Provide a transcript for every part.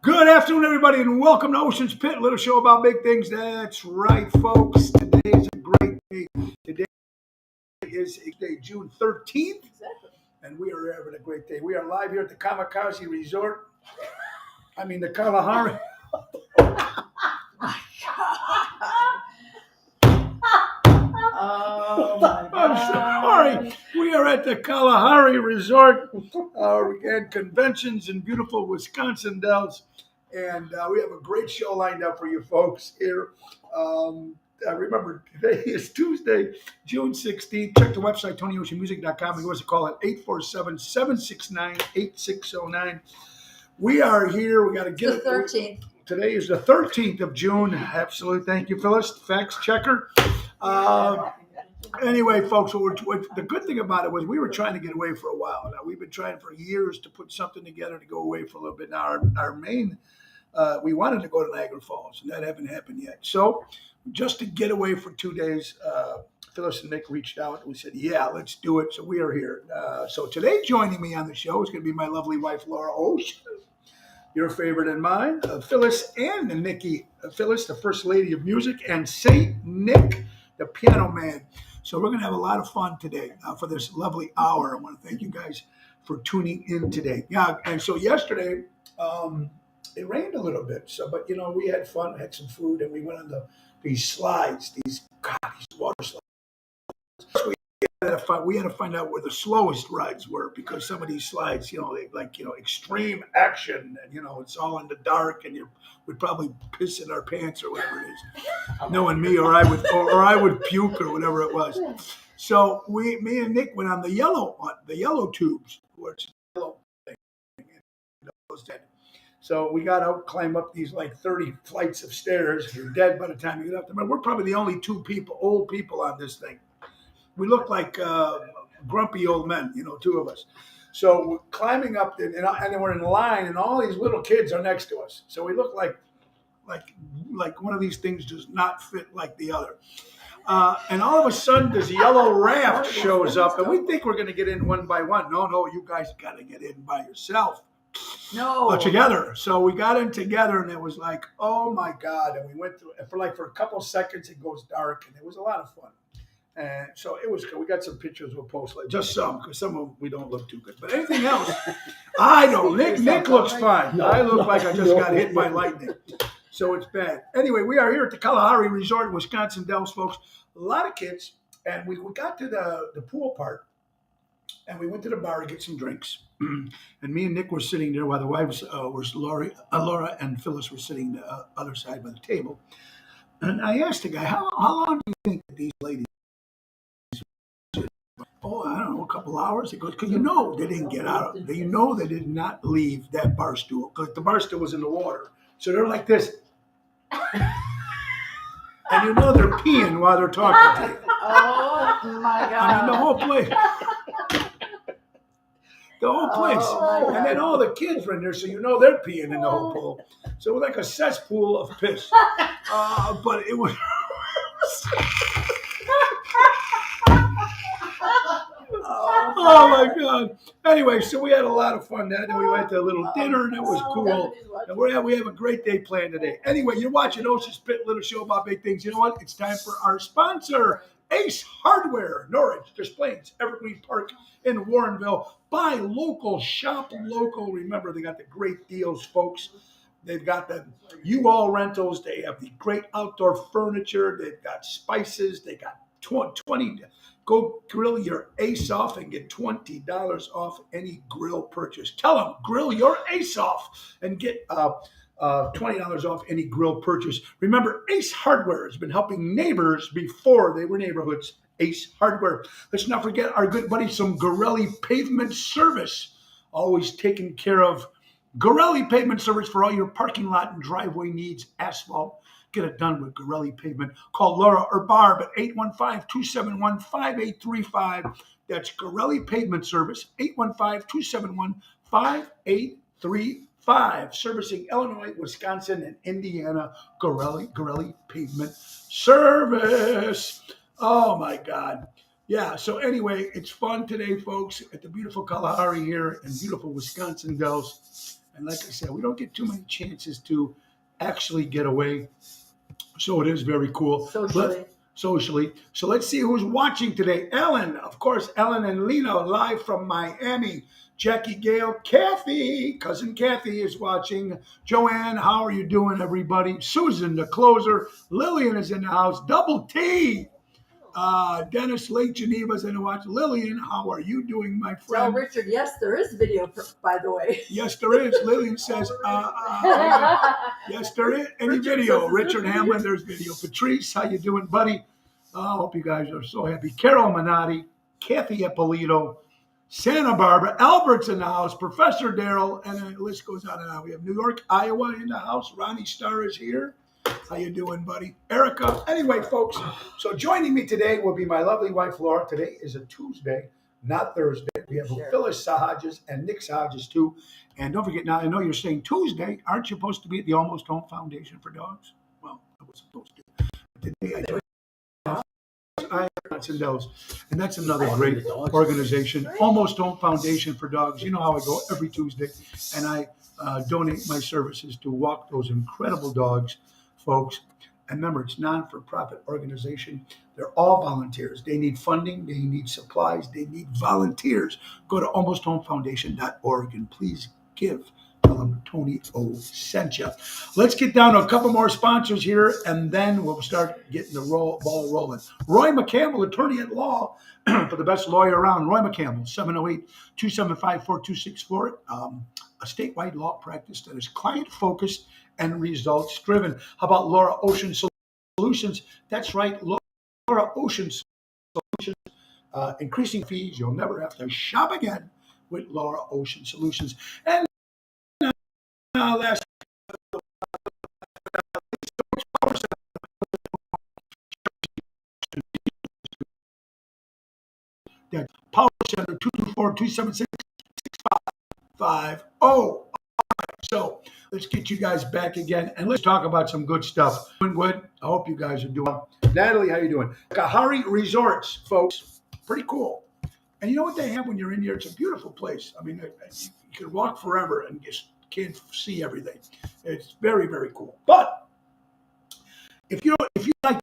Good afternoon, everybody, and welcome to Ocean's Pit, a little show about big things. That's right, folks. Today is a great day. Today is June 13th, and we are having a great day. We are live here at the Kamikaze Resort. The Kalahari. Oh my God. I'm sorry. We are at the Kalahari Resort. We had conventions in beautiful Wisconsin Dells, and we have a great show lined up for you folks here. Remember, today is Tuesday, June 16th. Check the website, TonyOceanMusic.com. Give us a call at 847-769-8609. We are here. We got to get The 13th. Today is the 13th of June. Absolutely. Thank you, Phyllis. Fax checker. Anyway, folks, the good thing about it was we were trying to get away for a while. Now, we've been trying for years to put something together to go away for a little bit. Now, our main, we wanted to go to Niagara Falls, and that hasn't happened yet. So, just to get away for 2 days, Phyllis and Nick reached out, and we said, yeah, let's do it. So, we are here. So, today, joining me on the show is going to be my lovely wife, Laura Ocean, your favorite and mine, Phyllis and Nikki. Phyllis, the First Lady of Music, and Saint Nick, the piano man. So we're going to have a lot of fun today for this lovely hour. I want to thank you guys for tuning in today. Yeah, and so yesterday it rained a little bit. But we had fun, had some food, and we went on these slides, these water slides. We had to find out where the slowest rides were because some of these slides, they extreme action, and it's all in the dark, and you would probably piss in our pants or whatever it is, knowing me, or I would puke or whatever it was. So me and Nick went on the yellow tubes, which yellow thing. So we got out, climb up these like 30 flights of stairs. You're dead by the time you get up there. We're probably the only old people on this thing. We look like grumpy old men, two of us. So we're climbing up there, and then we're in line, and all these little kids are next to us. So we look like one of these things does not fit like the other. And all of a sudden, this yellow raft shows up, and we think we're going to get in one by one. No, you guys got to get in by yourself. No. Together. So we got in together, and it was like, oh my God. And we went through for a couple of seconds, it goes dark, and it was a lot of fun. And so it was good. We got some pictures we'll post later. Just some, because some of them we don't look too good. But anything else, I don't. Nick looks fine. I look like I just got hit by lightning. So it's bad. Anyway, we are here at the Kalahari Resort in Wisconsin Dells, folks. A lot of kids. And we got to the pool part. And we went to the bar to get some drinks. And me and Nick were sitting there while the wives Laura and Phyllis were sitting the other side by the table. And I asked the guy, how long do you think that these ladies? Oh, I don't know, a couple hours. He goes, because they didn't get out. They did not leave that bar stool because the bar stool was in the water. So they're like this. And they're peeing while they're talking to you. Oh my God. The whole place. Oh, and then all the kids were in there, so they're peeing in the whole pool. So it was like a cesspool of piss. But it was... Oh my God! Anyway, so we had a lot of fun then, and we went to a little dinner, and it was cool. And we have a great day planned today. Anyway, you're watching Ocean's Pit, little show about big things. You know what? It's time for our sponsor, Ace Hardware, Norwich, Des Plaines, Evergreen Park in Warrenville. Buy local, shop local. Remember, they got the great deals, folks. They've got the U-Haul rentals. They have the great outdoor furniture. They've got spices. They got 20. Go grill your ace off and get $20 off any grill purchase. Tell them, grill your ace off and get $20 off any grill purchase. Remember, Ace Hardware has been helping neighbors before they were neighborhoods. Ace Hardware. Let's not forget our good buddy, some Gorelli Pavement Service. Always taking care of Gorelli Pavement Service for all your parking lot and driveway needs. Asphalt. Get it done with Gorelli Pavement. Call Laura or Barb at 815-271-5835. That's Gorelli Pavement Service, 815-271-5835. Servicing Illinois, Wisconsin, and Indiana. Gorelli Pavement Service. Oh, my God. Yeah, so anyway, it's fun today, folks, at the beautiful Kalahari here in beautiful Wisconsin Dells. And like I said, we don't get too many chances to actually get away. So it is very cool. Socially. So let's see who's watching today. Ellen, of course, Ellen and Lena live from Miami. Jackie Gale, Kathy, cousin Kathy is watching. Joanne, how are you doing, everybody? Susan, the closer. Lillian is in the house. Double T. Dennis Lake Geneva's in the watch. Lillian, how are you doing, my friend? Tell Richard, yes, there is video, by the way. Yes, there is. Lillian says, yes, there is. Any video. Richard Hamlin, there's video. Patrice, how you doing, buddy? I hope you guys are so happy. Carol Minotti, Kathy Ippolito, Santa Barbara, Albert's in the house, Professor Darrell, and the list goes on and on. We have New York, Iowa in the house. Ronnie Starr is here. How you doing, buddy? Erica. Anyway, folks, so joining me today will be my lovely wife, Laura. Today is a Tuesday, not Thursday. We have Phyllis Sahajas and Nick Sahajas, too. And don't forget, now I know you're saying Tuesday. Aren't you supposed to be at the Almost Home Foundation for Dogs? Well, I was supposed to. Today I and that's another great organization, Almost Home Foundation for Dogs. You know how I go every Tuesday, and I donate my services to walk those incredible dogs, folks. And remember, it's non-for-profit organization. They're all volunteers. They need funding. They need supplies. They need volunteers. Go to almosthomefoundation.org and please give. Tell them Tony O sent you. Let's get down to a couple more sponsors here, and then we'll start getting the ball rolling. Roy McCampbell, attorney at law for the best lawyer around. Roy McCampbell, 708-275-4264. A statewide law practice that is client-focused and results-driven. How about Laura Ocean Solutions? That's right, Laura Ocean Solutions. Increasing fees. You'll never have to shop again with Laura Ocean Solutions. And last Power Center 224-276-6550. So let's get you guys back again and let's talk about some good stuff. Doing good. I hope you guys are doing well. Natalie, how you doing? Kahari Resorts, folks. Pretty cool. And you know what they have when you're in here? It's a beautiful place. I mean, you can walk forever and just can't see everything. It's very, very cool. But if you like,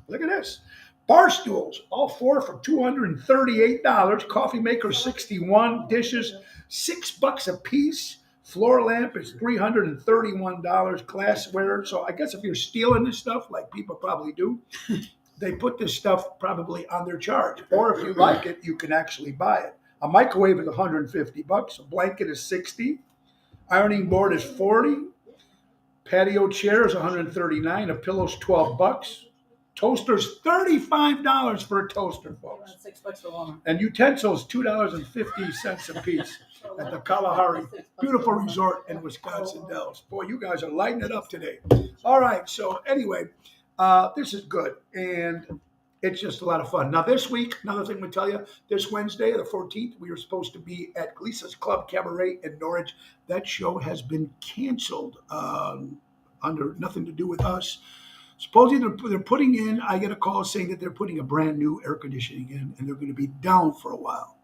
look at this. Bar stools, all four for $238. Coffee maker, $61. Dishes, $6 a piece. Floor lamp is $331. Glassware. So I guess if you're stealing this stuff, like people probably do, they put this stuff probably on their charge. Or if you like it, you can actually buy it. A microwave is $150. A blanket is $60. Ironing board is $40. Patio chair is $139. A pillow's $12. Toaster's $35 for a toaster, folks. $6 for one. And utensils, $2.50 a piece at the Kalahari. Beautiful resort in Wisconsin Dells. Boy, you guys are lighting it up today. All right, so anyway, this is good. And it's just a lot of fun. Now, this week, another thing we tell you, this Wednesday, the 14th, we were supposed to be at Lisa's Club Cabaret in Norwich. That show has been canceled under nothing to do with us. Supposedly they're putting in, I get a call saying that they're putting a brand new air conditioning in and they're going to be down for a while.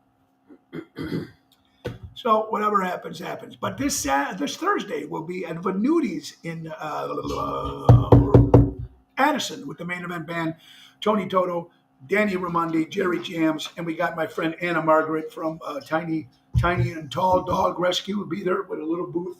So whatever happens, happens. But this Thursday we'll be at Venuti's in Addison with the main event band, Tony Toto, Danny Ramondi, Jerry Jams, and we got my friend Anna Margaret from Tiny and Tall Dog Rescue will be there with a little booth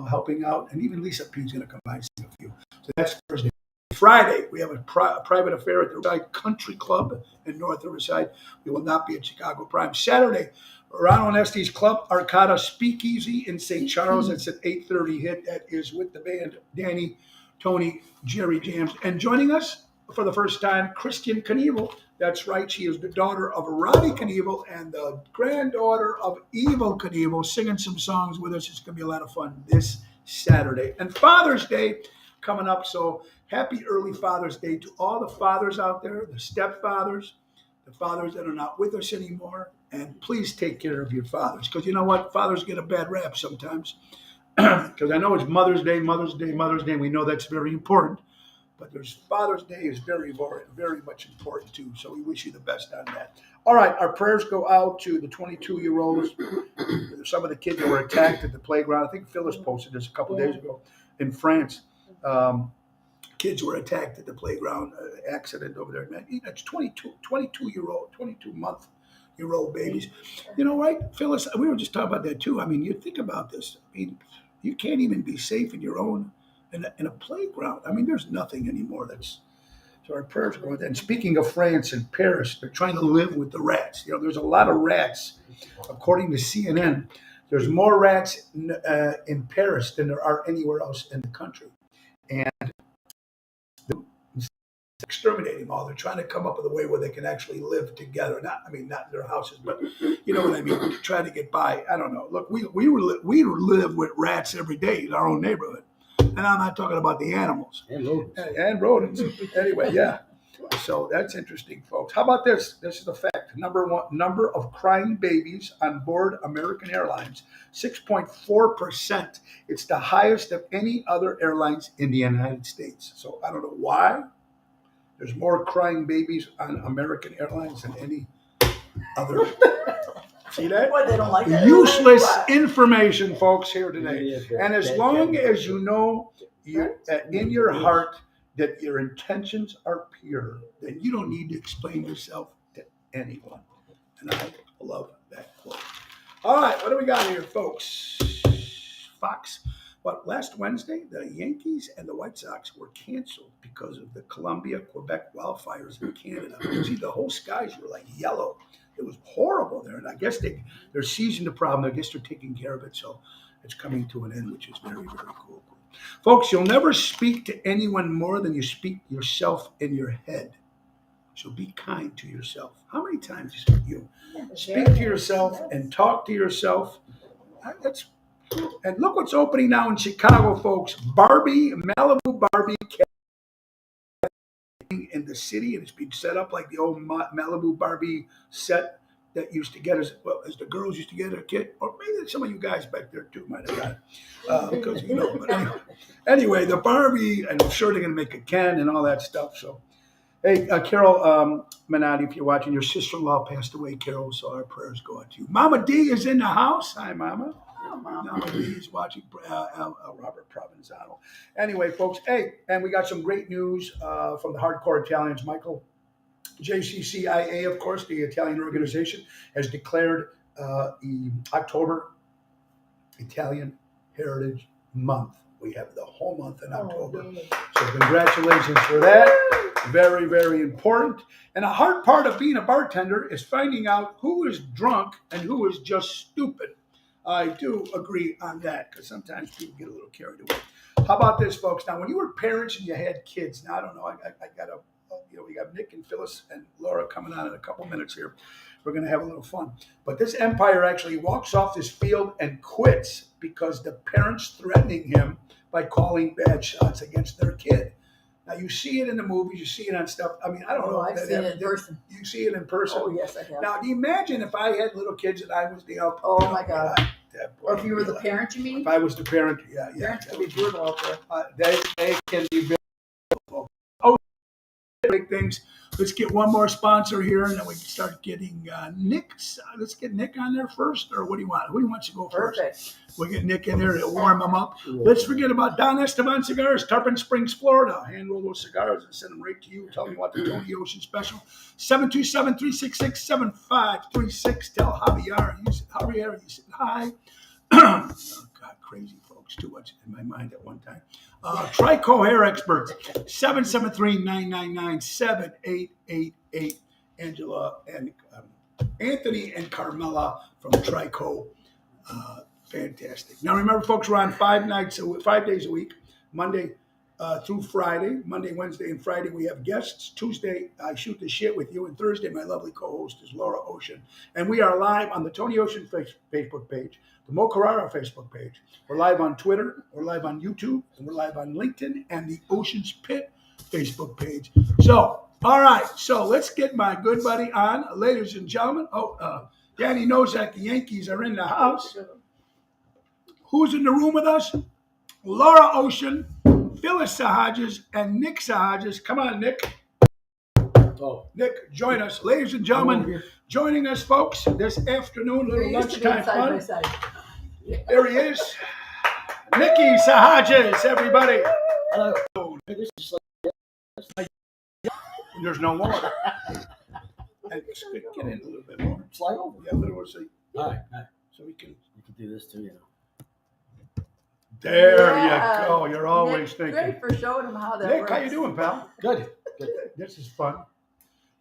helping out. And even Lisa P is going to come by and sing a few. So that's Thursday. Friday, we have a private affair at the Riverside Country Club in North Riverside. We will not be at Chicago Prime. Saturday, Ronald and Estes Club Arcada Speakeasy in St. Charles. That's at 8:30 hit. That is with the band Danny, Tony, Jerry Jams. And joining us for the first time, Christian Knievel. That's right. She is the daughter of Robbie Knievel and the granddaughter of Evil Knievel, singing some songs with us. It's going to be a lot of fun this Saturday. And Father's Day coming up. So happy early Father's Day to all the fathers out there, the stepfathers, the fathers that are not with us anymore. And please take care of your fathers. Because you know what? Fathers get a bad rap sometimes. Because I know it's Mother's Day. We know that's very important. But there's Father's Day is very, very, very much important too. So we wish you the best on that. All right, our prayers go out to the 22-year-olds. Some of the kids that were attacked at the playground. I think Phyllis posted this a couple days ago in France. Kids were attacked at the playground accident over there. Man, that's 22-month-year-old babies. You know, right, Phyllis? We were just talking about that too. I mean, you think about this. I mean, you can't even be safe in your own in a playground. I mean, there's nothing anymore that's. So our prayers go with that. And speaking of France and Paris, they're trying to live with the rats. You know, there's a lot of rats. According to CNN, there's more rats in Paris than there are anywhere else in the country. And exterminating them all. They're trying to come up with a way where they can actually live together. Not in their houses, but you know what I mean. Trying to get by. I don't know. Look, we live with rats every day in our own neighborhood, and I'm not talking about the animals and rodents. Anyway, yeah. So that's interesting, folks. How about this? This is a fact. Number of crying babies on board American Airlines, 6.4%. It's the highest of any other airlines in the United States. So I don't know why. There's more crying babies on American Airlines than any other. See that? What, they don't like that? Useless information, folks, here today. And as long as you know in your heart that your intentions are pure, then you don't need to explain yourself to anyone. And I love that quote. All right, what do we got here, folks? Fox. But last Wednesday, the Yankees and the White Sox were canceled because of the Columbia, Quebec wildfires in Canada. You see, the whole skies were like yellow. It was horrible there. And I guess they're seizing the problem. I guess they're taking care of it. So it's coming to an end, which is very, very cool. Folks, you'll never speak to anyone more than you speak yourself in your head. So be kind to yourself. How many times you speak to yourself and talk to yourself? And look what's opening now in Chicago, folks. Malibu Barbie in the city, and it's being set up like the old Malibu Barbie set that used to get as the girls used to get a kid, or maybe some of you guys back there too might have got it. Because but anyway, the Barbie, and I'm sure they're going to make a Ken and all that stuff. So, hey, Carol Menotti, if you're watching, your sister-in-law passed away, Carol. So our prayers go out to you. Mama D is in the house. Hi, Mama. Mama D is watching Robert Provenzano. Anyway, folks, hey, and we got some great news from the Hardcore Italians. Michael, JCCIA, of course, the Italian organization, has declared the October Italian Heritage Month. We have the whole month in October. So congratulations for that. Very, very important. And a hard part of being a bartender is finding out who is drunk and who is just stupid. I do agree on that because sometimes people get a little carried away. How about this, folks? Now, when you were parents and you had kids, now I don't know, I got we got Nick and Phyllis and Laura coming on in a couple minutes here. We're going to have a little fun. But this Empire actually walks off this field and quits because the parents threatening him by calling bad shots against their kid. Now, you see it in the movies, you see it on stuff. I mean, I don't know. I've seen it in person. You see it in person? Oh, yes, I have. Now, do you imagine if I had little kids and I was the my God. Or if you were the parent, you mean? If I was the parent, yeah. Parents can be brutal out there. They can be very brutal. Oh, big things. Let's get one more sponsor here, and then we can start getting Nick. Let's get Nick on there first, or what do you want? Who wants to go first? Perfect. We'll get Nick in there to warm him up. Let's forget about Don Esteban Cigars, Tarpon Springs, Florida. Hand roll those cigars and send them right to you. Tell me what the Tony Ocean special. 727-366-7536. Tell Javier you said hi. Oh, God, crazy folks. Too much in my mind at one time. Trico Hair Experts, 773-999-7888. Angela and Anthony and Carmela from Trico. Fantastic. Now, remember, folks, we're on 5 days a week, Monday through Friday. Monday, Wednesday, and Friday, we have guests. Tuesday, I shoot the shit with you. And Thursday, my lovely co-host is Laura Ocean. And we are live on the Tony Ocean Facebook page, the Mo Carrara Facebook page. We're live on Twitter. We're live on YouTube. And we're live on LinkedIn and the Ocean's Pit Facebook page. So, all right. So, let's get my good buddy on. Ladies and gentlemen. Danny knows that the Yankees are in the house. Who's in the room with us? Laura Ocean Phyllis Sahajas and Nick Sahajas. Come on, Nick. Oh, Nick, join us. Ladies and gentlemen, joining us, folks, this afternoon, We little used to be lunchtime side by fun. side. There he is. Nicky Sahajas, everybody. hello. This is like There's no water. Get in a little bit more. slide over. Yeah, a little more so All right. so we can. You can do this too, you know. There Yeah. you go. You're always Nick, thinking. Great for showing them how that Nick, works. how you doing, pal? Good. This is fun.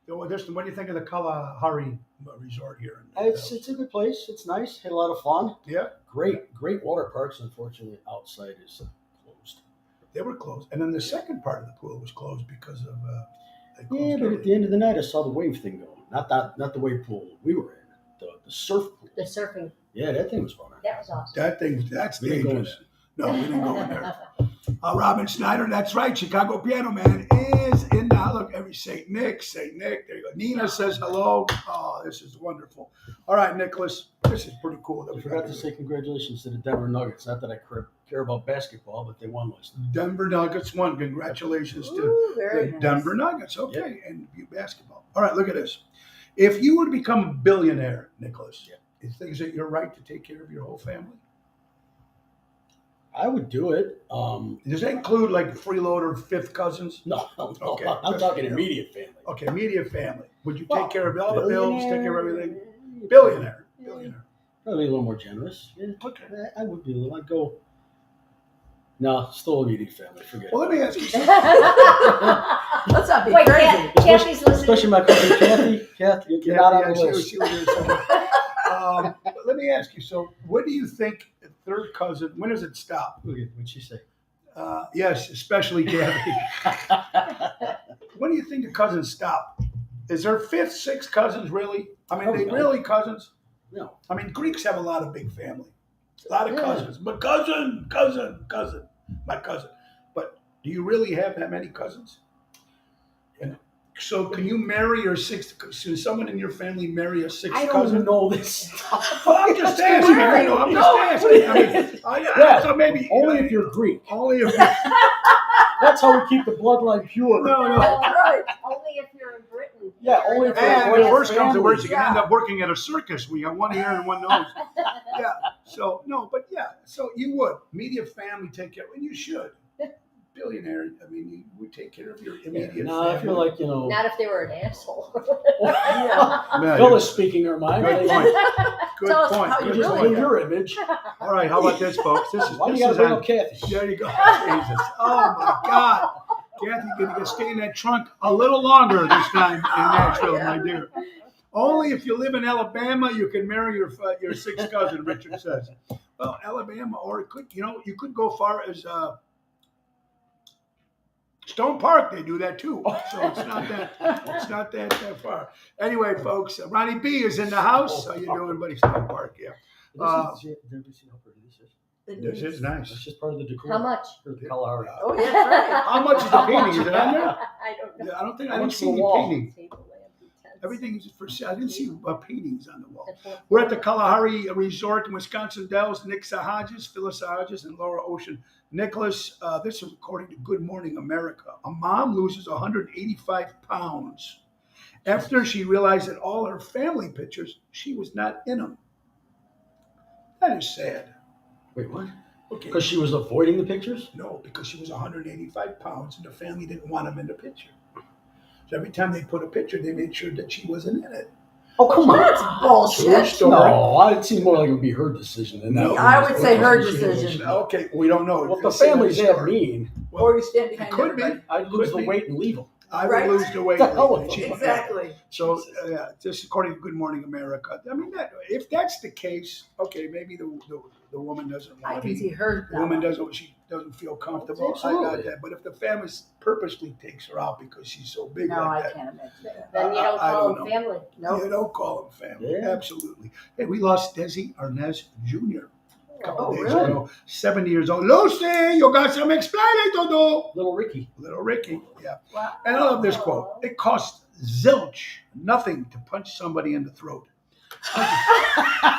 What do you think of the Kalahari Resort here? It's a good place. It's nice. Had a lot of fun. Yeah, Great water parks. Unfortunately, outside is closed. they were closed, and then the second part of the pool was closed because of. They closed Yeah, but early. at the end of the night, I saw the wave thing going. Not the wave pool we were in. The surf pool. The surfing, Yeah, that thing was fun. that was awesome. That thing, that's We didn't go in dangerous. No, we didn't go in there. Robin Snyder, that's right. Chicago Piano Man is in the look. Say Nick. There you go. Nina says hello. Oh, this is wonderful. All right, Nicholas, this is pretty cool. That I we forgot got to say congratulations to the Denver Nuggets. Not that I care about basketball, but they won last night. Denver Nuggets won. Congratulations to Ooh, very the nice. Denver Nuggets. Okay, and basketball. All right, look at this. If you were to become a billionaire, Nicholas, is it your right to take care of your whole family? I would do it. Does that include like freeloader, fifth cousins? No. Okay. I'm talking immediate family. Okay, immediate family. Would you Well, take care of all the bills, take care of everything? Billionaire. Billionaire. Probably a little more generous. Yeah, Okay. I would be a little. I'd go. No, still immediate family. Forget Well, it. let me ask you something. Let's not be Wait, crazy. Kathy's listening. Especially my cousin Kathy. Kathy, you're not on the list. She was here somewhere. But let me ask you. So, what do you think? A third cousin. When does it stop? Look at what'd she say. Yes, especially Kathy. When do you think the cousins stop? Is there fifth, sixth cousins really? I mean, they No. really cousins? No. I mean, Greeks have a lot of big family, a lot of Yeah. cousins. But cousin, my cousin. But do you really have that many cousins? And so, can you marry your sixth? Can someone in your family marry a sixth I cousin? don't know this stuff. Well, I'm just asking. I know. I'm just asking. I mean, Yeah. so maybe Only if you're Greek. only if That's how we keep the bloodline pure. no. That's right. Only if you're in Britain. Yeah, only if you're And Royal when worst comes to worst, you can end Yeah. up working at a circus. We got one ear and one nose. Yeah. So no, but yeah. So you would immediate family take care, and you should. Billionaire. I mean, you would take care of your immediate No, family. I feel like, you know, Not if they were an asshole. Yeah. Man, Phil is speaking her mind. Good You point. Good Tell us point. how just you Good put really point. your image. All right. How about this, folks? This is Why do this you got is to bring on- up Kathy? There you go. Jesus. Oh my God. Kathy, you're gonna stay in that trunk a little longer this time in Nashville, Yeah. my dear. Only if you live in Alabama, you can marry your sixth cousin. Richard says. Well, Alabama, or it could, you could go far as Stone Park. They do that too, so it's not that far. Anyway, folks, Ronnie B is in the house. How you doing, buddy? Stone Park, yeah. Did you see how pretty this is? This is nice. That's just part of the decor. How much? For the Kalahari. Oh, yeah, that's right. How much is the painting? Is it on there? I don't know. Yeah, I don't think I How didn't much see for the any wall? painting. Table, lamp, utensils. Everything is for sale. I didn't see paintings on the wall. That's what- We're at the Kalahari Resort in Wisconsin Dells. Nick Sahajas, Phyllis Sahajas, and Laura Ocean. Nicholas, this is according to Good Morning America. A mom loses 185 pounds after she realized that all her family pictures, she was not in them. That is sad. Wait, what? Okay. Because she was avoiding the pictures? No, because she was 185 pounds and the family didn't want them in the picture. So every time they put a picture, they made sure that she wasn't in it. Oh, come on. That's bullshit. Story. No, I'd seem more like it would be her decision than that. No, one. I would say her She was- decision. Okay, we don't know. Well, if the It's a family's that story. mean, Or you stand It behind could be. everybody. I'd lose Could the be. weight and leave them. I would Right. lose the weight. The hell with She- them. Exactly. So, yeah, just according to Good Morning America. I mean, if that's the case, okay, maybe the woman doesn't I want to can see be. her. The woman she doesn't feel comfortable. I got Absolutely. that. But if the family purposely takes her out because she's so big No, I like that, can't imagine. Then you don't I call don't them know. family. No. you don't call them family. Yeah. Absolutely. Hey, we lost Desi Arnaz Jr. a couple Oh, days really? ago. 70 years old. Lucy, you got some explaining to do. Little Ricky. Little Ricky, yeah. Wow. And I love this quote. It costs zilch nothing to punch somebody in the throat.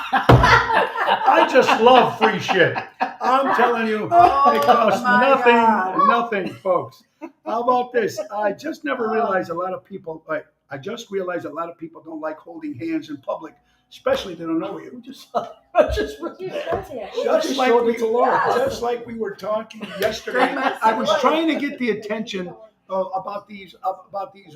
I just love free shit. I'm telling you, Oh, it costs my God. nothing, folks. How about this? I just never realized a lot of people, I just realized a lot of people don't like holding hands in public, especially if they don't know you. I just read You that. said that. Just like showed we, it to Laura. just like we were talking yesterday, I was trying to get the attention about these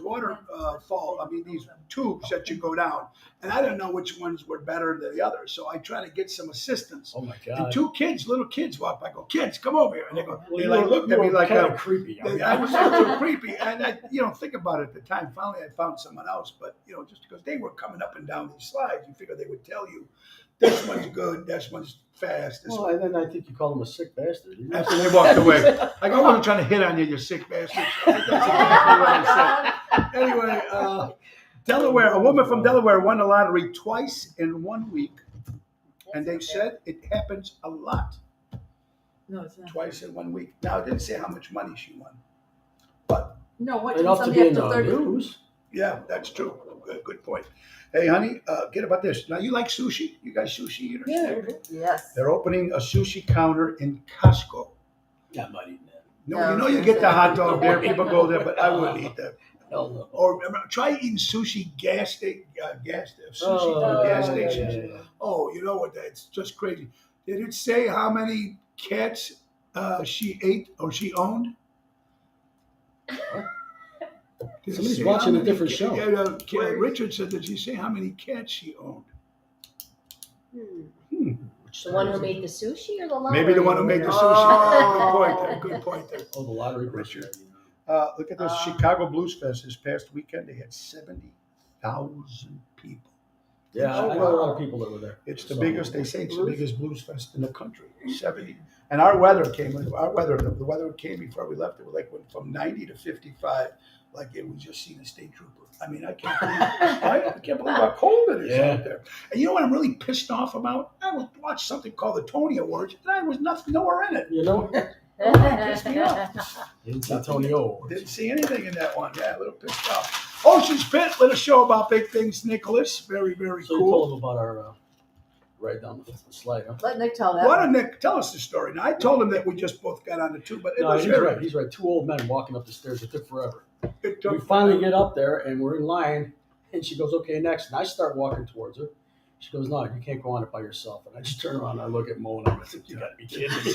waterfall. I mean, these tubes that you go down, and I didn't know which ones were better than the others. So I try to get some assistance. Oh my And God. two kids, little kids, walk by. I go, kids, come over here, and they go. Well, They you like were- looked you at me were like kind of creepy. I was a little creepy, and I, think about it at the time. Finally, I found someone else, but just because they were coming up and down these slides, you figure they would tell you, this one's good, this one's fast. This Well, one. and then I think you called him a sick bastard. Didn't you? After they walked away, I go, I wasn't trying to hit on you, you sick bastard. I think that's exactly what I said. Anyway, Delaware, a woman from Delaware won the lottery twice in 1 week, and they said it happens a lot. No, it's not. Twice in 1 week. Now, it didn't say how much money she won, but No, what can Enough to somebody be have in to the 30? news. yeah, that's true. Good point. Hey, honey, get about this. Now, you like sushi? You guys sushi eaters? Yeah. Yes. They're opening a sushi counter in Costco. I'm not eating that. No, you get the hot dog there. People go there, but I wouldn't eat that. Hell no. Or try eating sushi sushi Oh, from gas yeah, stations. yeah, yeah. Oh, you know what? That's just crazy. Did it say how many cats she ate or she owned? Did it Somebody's say watching how a many different show. Richard said, did she say how many cats she owned? Which The one who is it? made the sushi or the lottery? Maybe the one who made the sushi. Oh. Good point there. Oh, the lottery. Richard. Look at this Chicago Blues Fest this past weekend. They had 70,000 people. Yeah, Oh, I know a lot wow. of people that were there. It's the So- biggest. They say it's the biggest blues fest in the country. 70, and our weather came. The weather came before we left. It was like went from 90 to 55, like it was just seen a state trooper. I mean, I can't believe I can't believe how cold it is Yeah. out there. And you know what I'm really pissed off about? I watched something called the Tony Awards, and I was nowhere in it. You know, Pissed me off. Antonio. Didn't see anything in that one. Yeah, a little pissed off. Ocean's Pit, let us show about big things, Nicholas. Very, very So you cool. told him about our ride down the slide, huh? Let Nick tell that. Why one. don't Nick tell us the story? Now I told him that we just both got on the tube, but it No, was he's very. right. He's right. Two old men walking up the stairs. It took forever. It took We finally get up there and we're in line, and she goes, "Okay, next." And I start walking towards her. She goes, "No, you can't go on it by yourself." And I just turn around and I look at Mo and I'm like, "You gotta be kidding me!"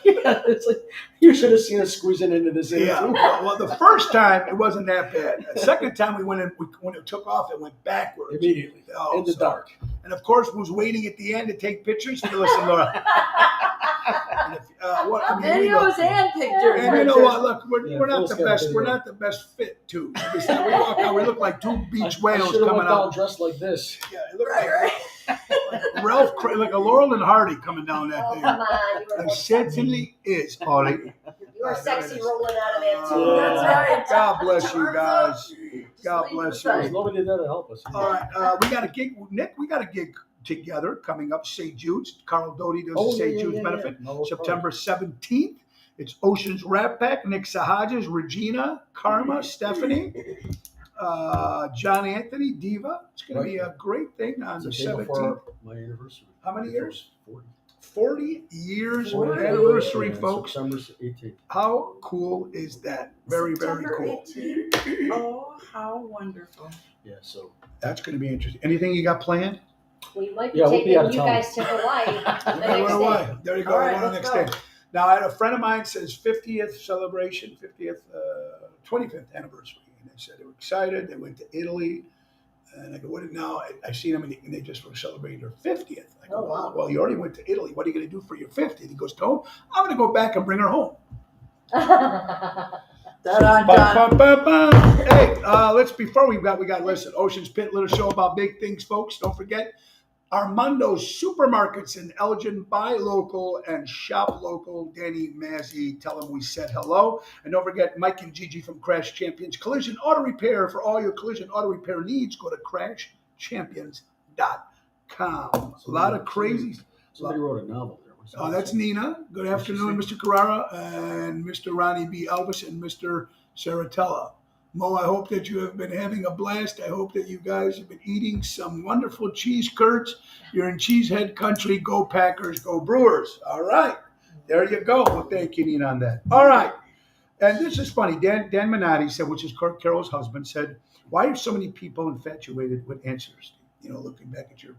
Yeah, it's like you should have seen us squeezing into this. Yeah. Well, the first time it wasn't that bad. The second time we went in, when it took off, it went backwards. Immediately Oh, in the so- dark. And of course, was waiting at the end to take pictures. Listen, Laura. And if, what, I mean, we Videos look- and pictures. And you know Richard. what? Look, we're Yeah, not Phil's the got a best. video. We're not the best fit too. We walk out. We look like two beach I whales should have coming went down out. dressed like this. Yeah, it looked Right, like Ralph, like a Laurel and Hardy coming down that Oh, thing. come on. You were, It certainly is, Hardy. you were sexy rolling out of that Oh, too. That's right. God bless you Arms guys. up. God Just bless leave you. There's nobody there to help us. All right, we got a gig, Nick. We got a gig together coming up. St. Jude's. Carl Doty does the St. Jude's benefit. No, September 17th. It's Ocean's Rap Pack. Nick Sahajas, Regina, Karma, Stephanie, John Anthony, Diva. It's going to be a great thing on It's the the day 17th. before my anniversary. How many years? 40. 40 years 40. anniversary, Yeah, folks. September 18th. How cool is that? Very, very September cool. 18th. Oh, how wonderful. Yeah, so That's going to be interesting. Anything you got planned? We might be Yeah, we'll taking be out of you town. guys to Hawaii the Yeah, next well, day. why? There you go. All right, One on the let's next go. day. Now, I had a friend of mine says 50th celebration, 25th anniversary, and they said they were excited. They went to Italy, and I go, "What? Now I seen them, and they just were celebrating their 50th." I go, Oh, wow. "Well, you already went to Italy. What are you going to do for your 50th?" He goes, "No, I'm going to go back and bring her home." Dun, Bum, dun. bum, bum, bum. Hey, before we got listen, Ocean's Pit, little show about big things, folks. Don't forget Armando's Supermarkets in Elgin. Buy local and shop local. Danny Mazzi, tell him we said hello. And don't forget Mike and Gigi from Crash Champions Collision Auto Repair. For all your collision auto repair needs, go to crashchampions.com. A lot of crazy. somebody wrote a novel there. What's that? That's Nina. Good afternoon, Mr. Carrara and Mr. Ronnie B. Elvis and Mr. Saratella. Mo, I hope that you have been having a blast. I hope that you guys have been eating some wonderful cheese curds. You're in Cheesehead country. Go Packers, go Brewers. All right. There you go. Well, thank you, Nina, on that. All right. And this is funny. Dan Minotti said, which is Carol's husband, said, why are so many people infatuated with ancestry? You know, looking back at your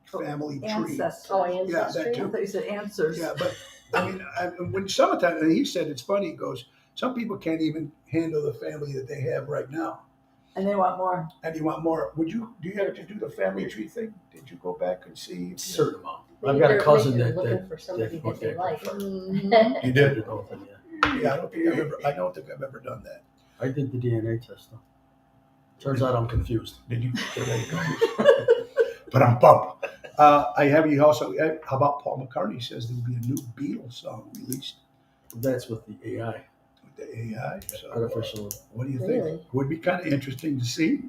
family tree. Ancestors. Oh, Yeah, that ancestry. I too. thought you said answers. Yeah, but I mean, when summertime, and he said it's funny. He goes, some people can't even handle the family that they have right now, And they want more. and you want more. Do you have to do the family tree thing? Did you go back and see? A certain amount. Maybe I've got a they're- cousin maybe they're that looking for somebody that they like. You did? Yeah. Yeah, I don't think I've ever done that. I did the DNA test though. Turns out I'm confused. Did you? But I'm pumped. I have you also. How about Paul McCartney says there will be a new Beatles song released That's with the AI, with the AI. So, artificial. what do you Really? think? Would be kind of interesting to see.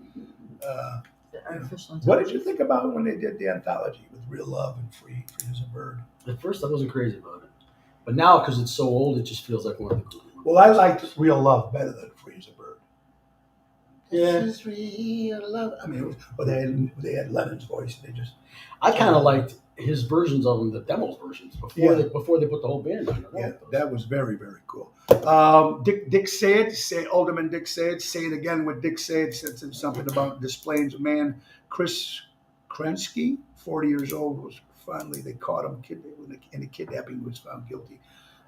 The artificial What did you intelligence. think about when they did the anthology with Real Love and Free as a Bird? At first, I wasn't crazy about it, but now because it's so old, it just feels like one of the cool ones. Well, I liked Real Love better than Free as a Bird. Yeah. This is real love. I mean, they had Lennon's voice. They just I kind of liked his versions of them, the demos versions, before they put the whole band on. yeah, that was very very cool. Dick said Alderman Dick said, say it again what Dick said something about displaying a man, Chris Krensky, 40 years old, was finally they caught him in a kidnapping, was found guilty,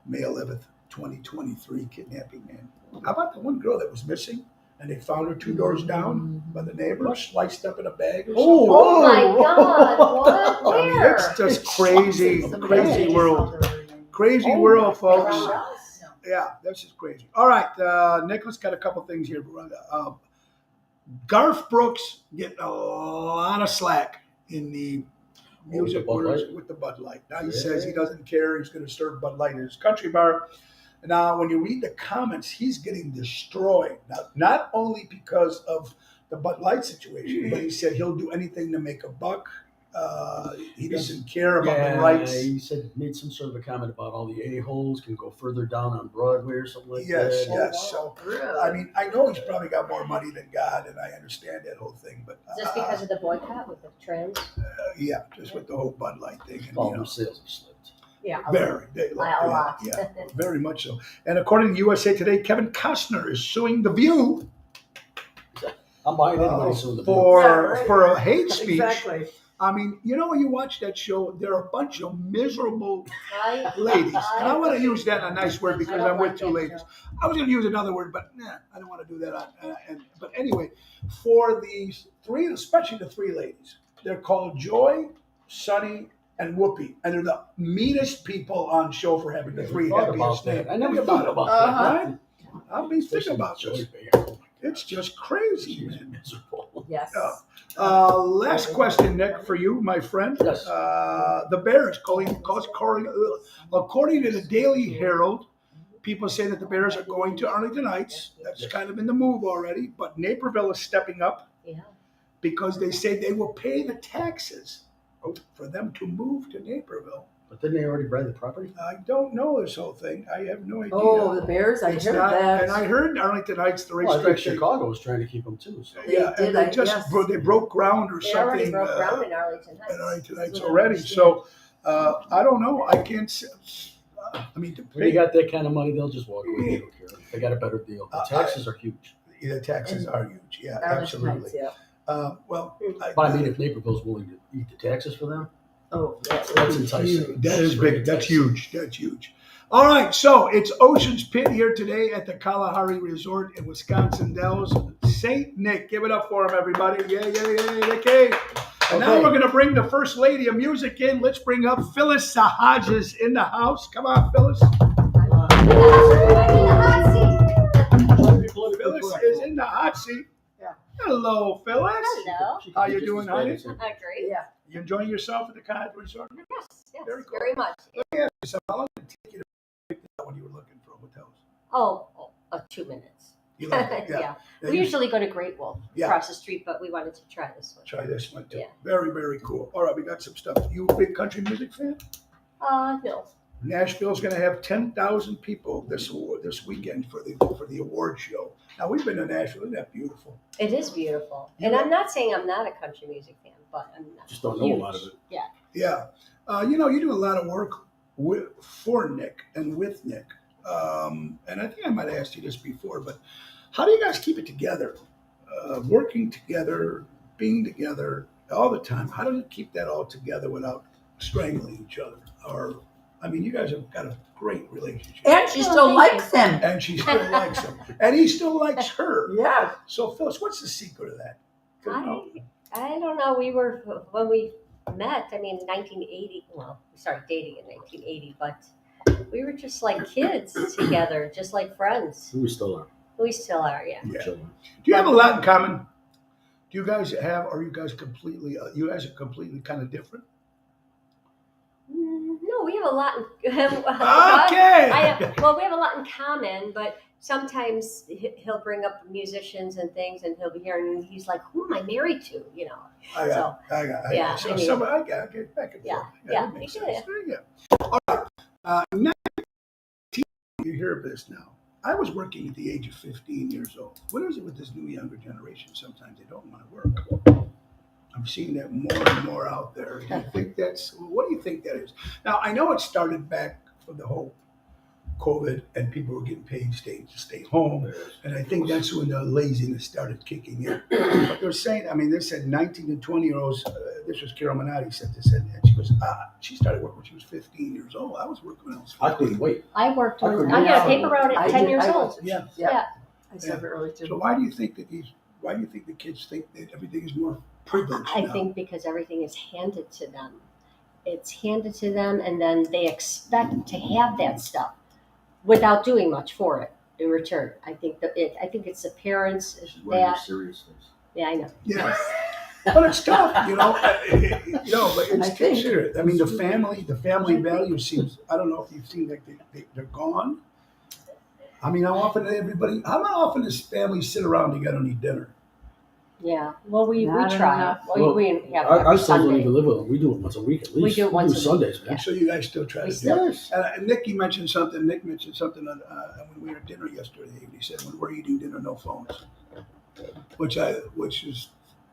May 11th, 2023 kidnapping man. How about the one girl that was missing? And they found her 2 doors down by the neighbor, sliced up in a bag or something. Oh my God! What? I mean, Where? it's just crazy, crazy world. Crazy Oh world, my folks. God. Yeah, that's just crazy. All right, Nicholas got a couple things here. Garth Brooks getting a lot of slack in the music Bud world Light? with the Bud Light. Now he Yeah. says he doesn't care. He's going to serve Bud Light in his country bar. Now, when you read the comments, he's getting destroyed. Now, not only because of the Bud Light situation, but he said he'll do anything to make a buck. He doesn't care about the rights. He said made some sort of a comment about all the a-holes can go further down on Broadway or something like Yes, that. yes. So, I mean, I know he's probably got more money than God, and I understand that whole thing. But Just because of the boycott with the trans? yeah, just with the whole Bud Light thing, and, All their sales have slipped. Yeah. they A lot. yeah, very much so. And according to USA Today, Kevin Costner is suing The View I'm buying anybody soon. for a hate speech. Exactly. I mean, you know, when you watch that show, there are a bunch of miserable I, ladies, and I want to use that a nice word because I don't I'm with like two that ladies. show. I was going to use another word, but I don't want to do that. But anyway, for these three, especially the three ladies, they're called Joy, Sunny, and Whoopi, and they're the meanest people on show for having the three Thought happiest about that. names. I never Think thought about Uh-huh. that. Right? I've been thinking about Joy this. Behar. Oh my God. It's just crazy, She's man. miserable. Yes. Last question, Nick, for you, my friend. Yes. The Bears, according to the Daily Herald, people say that the Bears are going to Arlington Heights. That's kind of in the move already. But Naperville is stepping up yeah. because they say they will pay the taxes for them to move to Naperville. But didn't they already buy the property? I don't know this whole thing. I have no idea. Oh, the Bears! I It's heard not- that. And I heard Arlington Heights, the Well, I racetrack. think Chicago was trying to keep them too. So. Yeah, They and did, they I just guess. they broke ground or They something. already broke ground in Arlington Heights. in Arlington Heights That's what I already. understand. So I don't know. I can't. I mean, to When they pay, got that kind of money, they'll just walk away. They don't care. They got a better deal. The I- taxes are huge. the taxes are huge. Yeah, Arlington absolutely. Heights, yeah. Well, But I mean, if Naperville's willing to eat the taxes for them, Oh, yes. that's enticing. that is Very big. That's enticing. huge. That's huge. All right, so it's Ocean's Pit here today at the Kalahari Resort in Wisconsin Dells. Saint Nick, give it up for him, everybody! Yay, yay, yay, Nicky! And now Okay. we're going to bring the First Lady of Music in. Let's bring up Phyllis Hodges in the house. Come on, Phyllis. I'm in the hot seat. Phyllis is in the hot seat. Yeah. Hello, Phyllis. Hello. How you doing, honey? Great. Yeah. You enjoying yourself at the Kalahari Resort? Yes, yes, Very cool. very much. So how long did it take you to pick that when you were looking for hotels? Oh, 2 minutes. You loved it, Yeah. Then We you usually go to Great Wolf Yeah. across the street, but we wanted to try this one. try this one too. Yeah. Very, very cool. All right, we got some stuff. You a big country music fan? No. Nashville's going to have 10,000 people this weekend for the award show. Now we've been to Nashville. Isn't that beautiful? It is beautiful. You And know- I'm not saying I'm not a country music fan, but I'm not. Just don't know a lot of it. Yeah. Yeah. You do a lot of work for Nick and with Nick. And I think I might have asked you this before, but how do you guys keep it together? Working together, being together all the time. How do you keep that all together without strangling each other? Or, I mean, you guys have got a great relationship. And she still likes him. And she still likes him. And he still likes her. Yeah. So, Phyllis, what's the secret of that? 'Cause, you know, I don't know. We were, when we met, I mean, 1980, well, we started dating in 1980, but we were just like kids together, just like friends. We still are. We still are, yeah. Yeah. Children. Do you have a lot in common? Do you guys have, or you guys are completely kind of different? No, we have a lot in Okay. well, we have a lot in common, but sometimes he'll bring up musicians and things, and he'll be here, and he's like, "Who am I married to?" You know. I got. yeah, So I mean- some, I got it back and Yeah, forth. yeah, that makes you sense. do. Yeah. All right. Now, you hear of this now. I was working at the age of 15 years old. What is it with this new younger generation? Sometimes they don't want to work. I'm seeing that more and more out there. Do you think what do you think that is? Now, I know it started back from the whole COVID and people were getting paid to stay home. And I think that's when the laziness started kicking in. But they're saying, they said 19 and 20-year-olds, this was Carol Minotti said this, and she goes, she started working when she was 15 years old. I was working when I was 15. I couldn't wait. I worked I on. couldn't I got a wait. paper route at 10 years old. Yeah. Yeah. I started early too. So why do you think the kids think that everything is more privileged I now? think because everything is handed to them. It's handed to them, and then they expect to have that stuff without doing much for it in return. I think I think it's the parents This is one of your that. serious things. Yeah, I know. Yeah. But it's tough, but it's I think- considered. I mean, the family value seems, I don't know if you've seen that they're gone. I mean, how often does families sit around together and eat dinner? Yeah. Well, we Not try. enough. Well, we have Our every sons don't Sunday. even live with them. We do it once a week at least. We do it once a week. Sundays, man. Yeah. So you guys still try We to do still- it. Yes. And Nick mentioned something when we were at dinner yesterday. He said, when we're eating dinner, no phones. Which is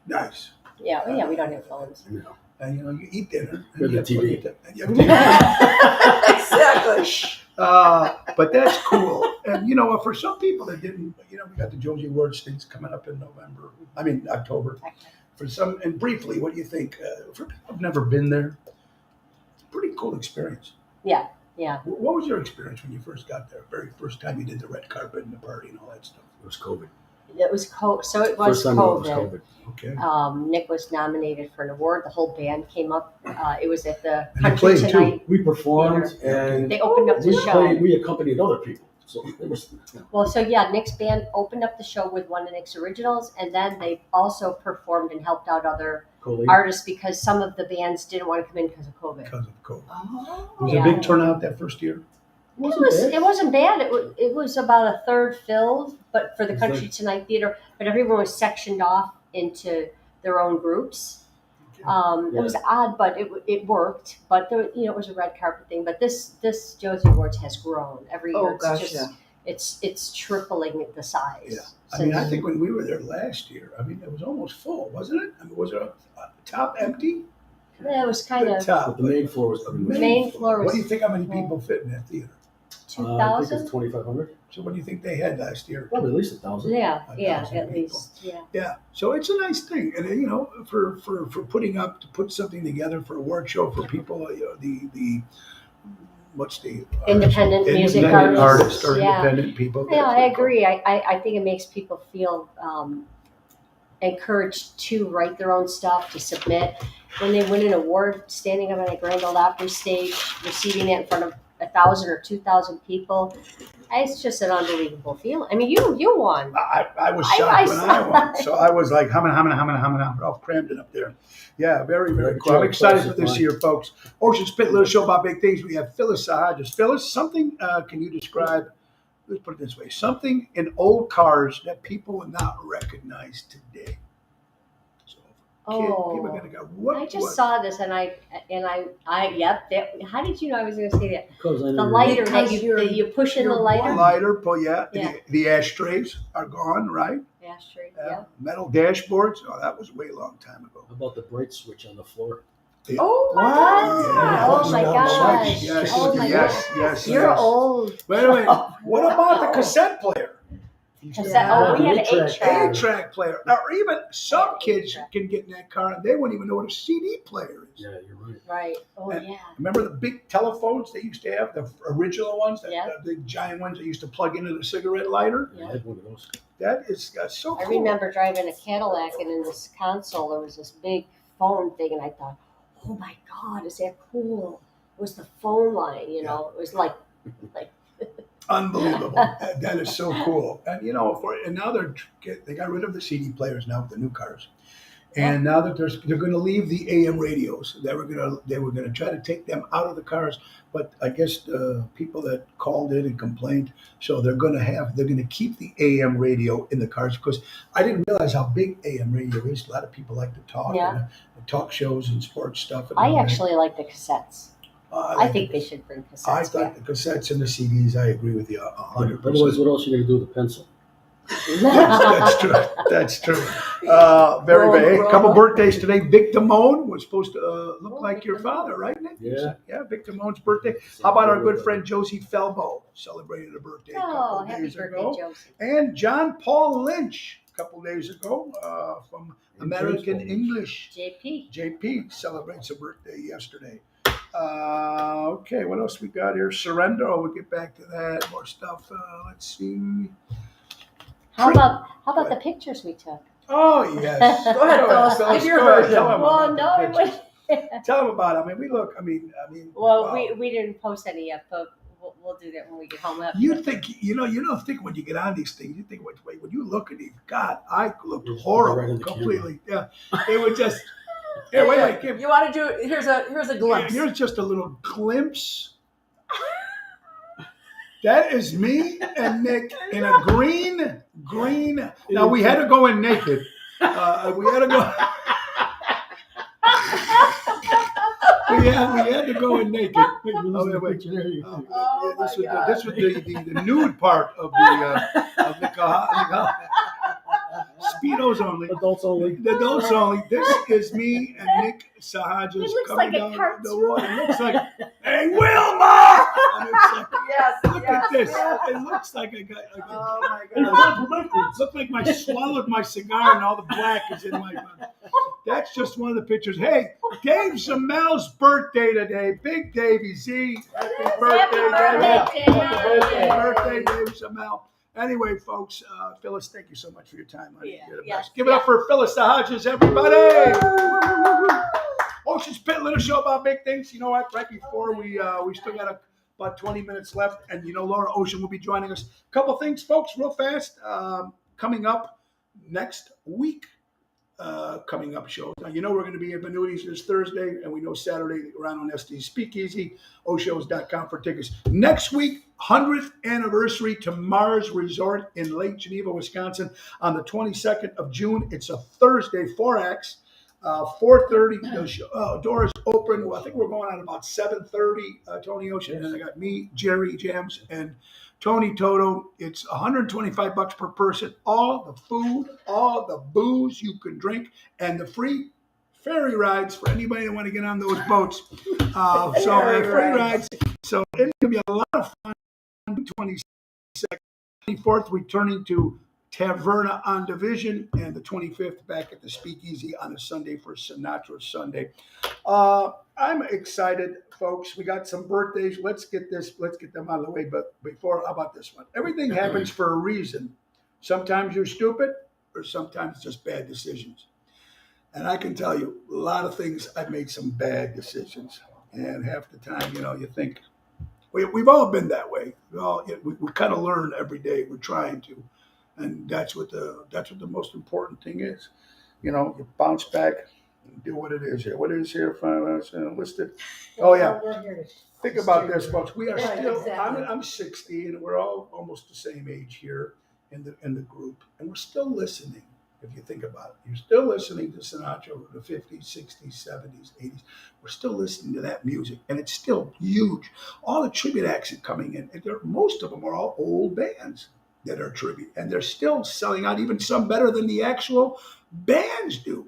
nice. Yeah. Oh, yeah. We don't have phones. You know. And you eat dinner. With the TV. And you have TV. Exactly. But that's cool. And for some people that didn't, we got the Josie Awards things coming up in October. For some, and briefly, what do you think? For people who've never been there, it's a pretty cool experience. Yeah. What was your experience when you first got there? Very first time you did the red carpet and the party and all that stuff. It was COVID. It was so it was First time it was COVID. COVID. Okay. Nick was nominated for an award. The whole band came up. It was at the And you Country played, too. Tonight. We performed and They opened up the show. we accompanied other people. So it was, Well, so yeah, Nick's band opened up the show with one of Nick's originals, and then they also performed and helped out other co-lead. artists because some of the bands didn't want to come in because of COVID. Because of COVID. Oh. Was Yeah. it a big turnout that first year? It wasn't bad. It was about a third filled, but for the It's Country like- Tonight Theater, but everyone was sectioned off into their own groups. It was odd, but it worked. But there, it was a red carpet thing. But this Josie Awards has grown every year. Oh, It's gosh, just yeah. it's tripling the size. Yeah. I since- think when we were there last year, it was almost full, wasn't it? Was it a top empty? Yeah, it was kind The of top. But the main floor was The pretty much. main floor What was do you think? How many people fit in that theater? I think 2,000. it's 2,500. So what do you think they had last year? Probably at least 1,000. Yeah, 1,000 at people. least. Yeah. Yeah, so it's a nice thing, and for put something together for award show for people, the what's the Independent music independent artists. or Yeah. independent people. Yeah, That's I pretty cool. agree. I think it makes people feel encouraged to write their own stuff, to submit. When they win an award, standing up on a Grand Ole Opry stage, receiving it in front of 1,000 or 2,000 people, it's just an unbelievable feeling. I mean, you won. I was I shocked when I saw won, it. so I was like, humming, we're all crammed it up there. Yeah, very, very Very cool. I'm cool. excited for Classic this line. year, folks. Ocean Spit, little show about big things. We have Phyllis Sahajas. Phyllis, something can you describe? Let's put it this way: something in old cars that people would not recognize today. So, People are gonna go, what? I just what? saw this and yep. How did you know I was going to say that? Because I The never- lighter Because that you push in the you're lighter. Lighter, yeah. Yeah. The ashtrays are gone, right? Ashtray. Yeah. Metal dashboards. Oh, that was way long time ago. How about the bright switch on the floor? Oh my What? God. Oh my gosh. Yes, Oh my yes, gosh. yes. You're yes. old. Wait a minute. What about the cassette player? Cassette- oh, we had an 8-track. 8-track player. Or even some kids can get in that car and they wouldn't even know what a CD player is. Yeah, you're right. Right. Oh And- yeah. Remember the big telephones they used to have, the original ones, Yeah. the big giant ones they used to plug into the cigarette lighter? I had one of those. That is so I cool. remember driving a Cadillac and in this console there was this big phone thing and I thought, oh my God, is that cool? It was the phone line, you know. It was like Unbelievable. That is so cool. And now they got rid of the CD players now with the new cars. And now that they're going to leave the AM radios, they were going to try to take them out of the cars, but I guess the people that called in and complained, so they're going to keep the AM radio in the cars because I didn't realize how big AM radio is. A lot of people like to talk, Yeah. and talk shows and sports stuff. And I all that. actually like the cassettes. I think they should bring cassettes I back. thought the cassettes and the CDs. I agree with you 100%. Otherwise, what else are you going to do with the pencil? That's true. That's true. Very, very. A couple birthdays today. Vic Damone was supposed to look like your father, right, Nick? Yeah. Yeah, Vic Damone's birthday. How about our good friend Josie Felbo celebrated a birthday a couple Oh, of happy days birthday, ago. Josie. And John Paul Lynch a couple of days ago from American James English. JP. JP celebrates a birthday yesterday. Okay, what else we got here? Surrender. Oh, we'll get back to that. More stuff. Let's see. How about the pictures we took? Oh, yes. Go ahead, Phyllis. Give your Go ahead. version. Tell 'em Well, about no, the it pictures. was. Tell them about it. I mean, I mean. Well, wow. we didn't post any yet, but we'll do that when we get home. You think, you don't think when you get on these things, you think, wait, when you look at these, God, I looked Just horrible right in the completely. Yeah. It was just, here, wait, give, You want to do? Here's a glimpse. here's just a little glimpse. That is me and Nick in a green. Now we had to go in naked. We had to go. we had to go in naked. Wait, wait. there you go. Oh, Yeah, this my God. was the nude part of the Speedos only. Adults only. The adults only. This is me and Nick Sahajas It looks coming like a down the cartoon. water. It looks like, hey, Wilma! And it's like, Yes. look yes, at this. yes. It looks like I got. Oh my It God. looked like I swallowed my cigar and all the black is in my mouth. That's just one of the pictures. Hey, Dave Zamel's birthday today. Big Davey Z. Happy birthday, birthday, Dave. Dave. Happy birthday, Dave Zamel. Anyway, folks, Phyllis, thank you so much for your time. Honey. Yeah, You're the yes, best. Give it up for Phyllis the Hodges, everybody. Ocean's Pit, little show about big things. You know what? Right before we still got about 20 minutes left, and Laura Ocean will be joining us. A couple things, folks, real fast. Coming up next week. Coming up shows. Now, we're going to be at Menudi's this Thursday, and we know Saturday around on SD's Speakeasy, oshows.com for tickets. Next week, 100th anniversary to Mars Resort in Lake Geneva, Wisconsin on the 22nd of June. It's a Thursday, 4 acts. 4:30, the doors open. Well, I think we're going on about 7:30, Tony Ocean. And I got me, Jerry Jams, and Tony Toto. It's $125 per person. All the food, all the booze you can drink, and the free ferry rides for anybody that want to get on those boats. Free rides. So it's going to be a lot of fun. 22nd, 24th, returning to Taverna on Division, and the 25th back at the Speakeasy on a Sunday for Sinatra Sunday. I'm excited, folks. We got some birthdays. Let's get them out of the way. But before, how about this one? Everything happens for a reason. Sometimes you're stupid, or sometimes just bad decisions. And I can tell you, a lot of things, I've made some bad decisions. And half the time, you think, we've all been that way. We kind of learn every day. We're trying to. And that's what the most important thing is. You bounce back and do what it is here. What is here? Listed. Oh yeah. Think about this, folks. We are Right, still. exactly. I'm 60, and we're all almost the same age here in the group, and we're still listening. if you think about it. You're still listening to Sinatra of the 50s, 60s, 70s, 80s. We're still listening to that music, and it's still huge. All the tribute acts are coming in, and most of them are all old bands that are tribute, and they're still selling out, even some better than the actual bands do.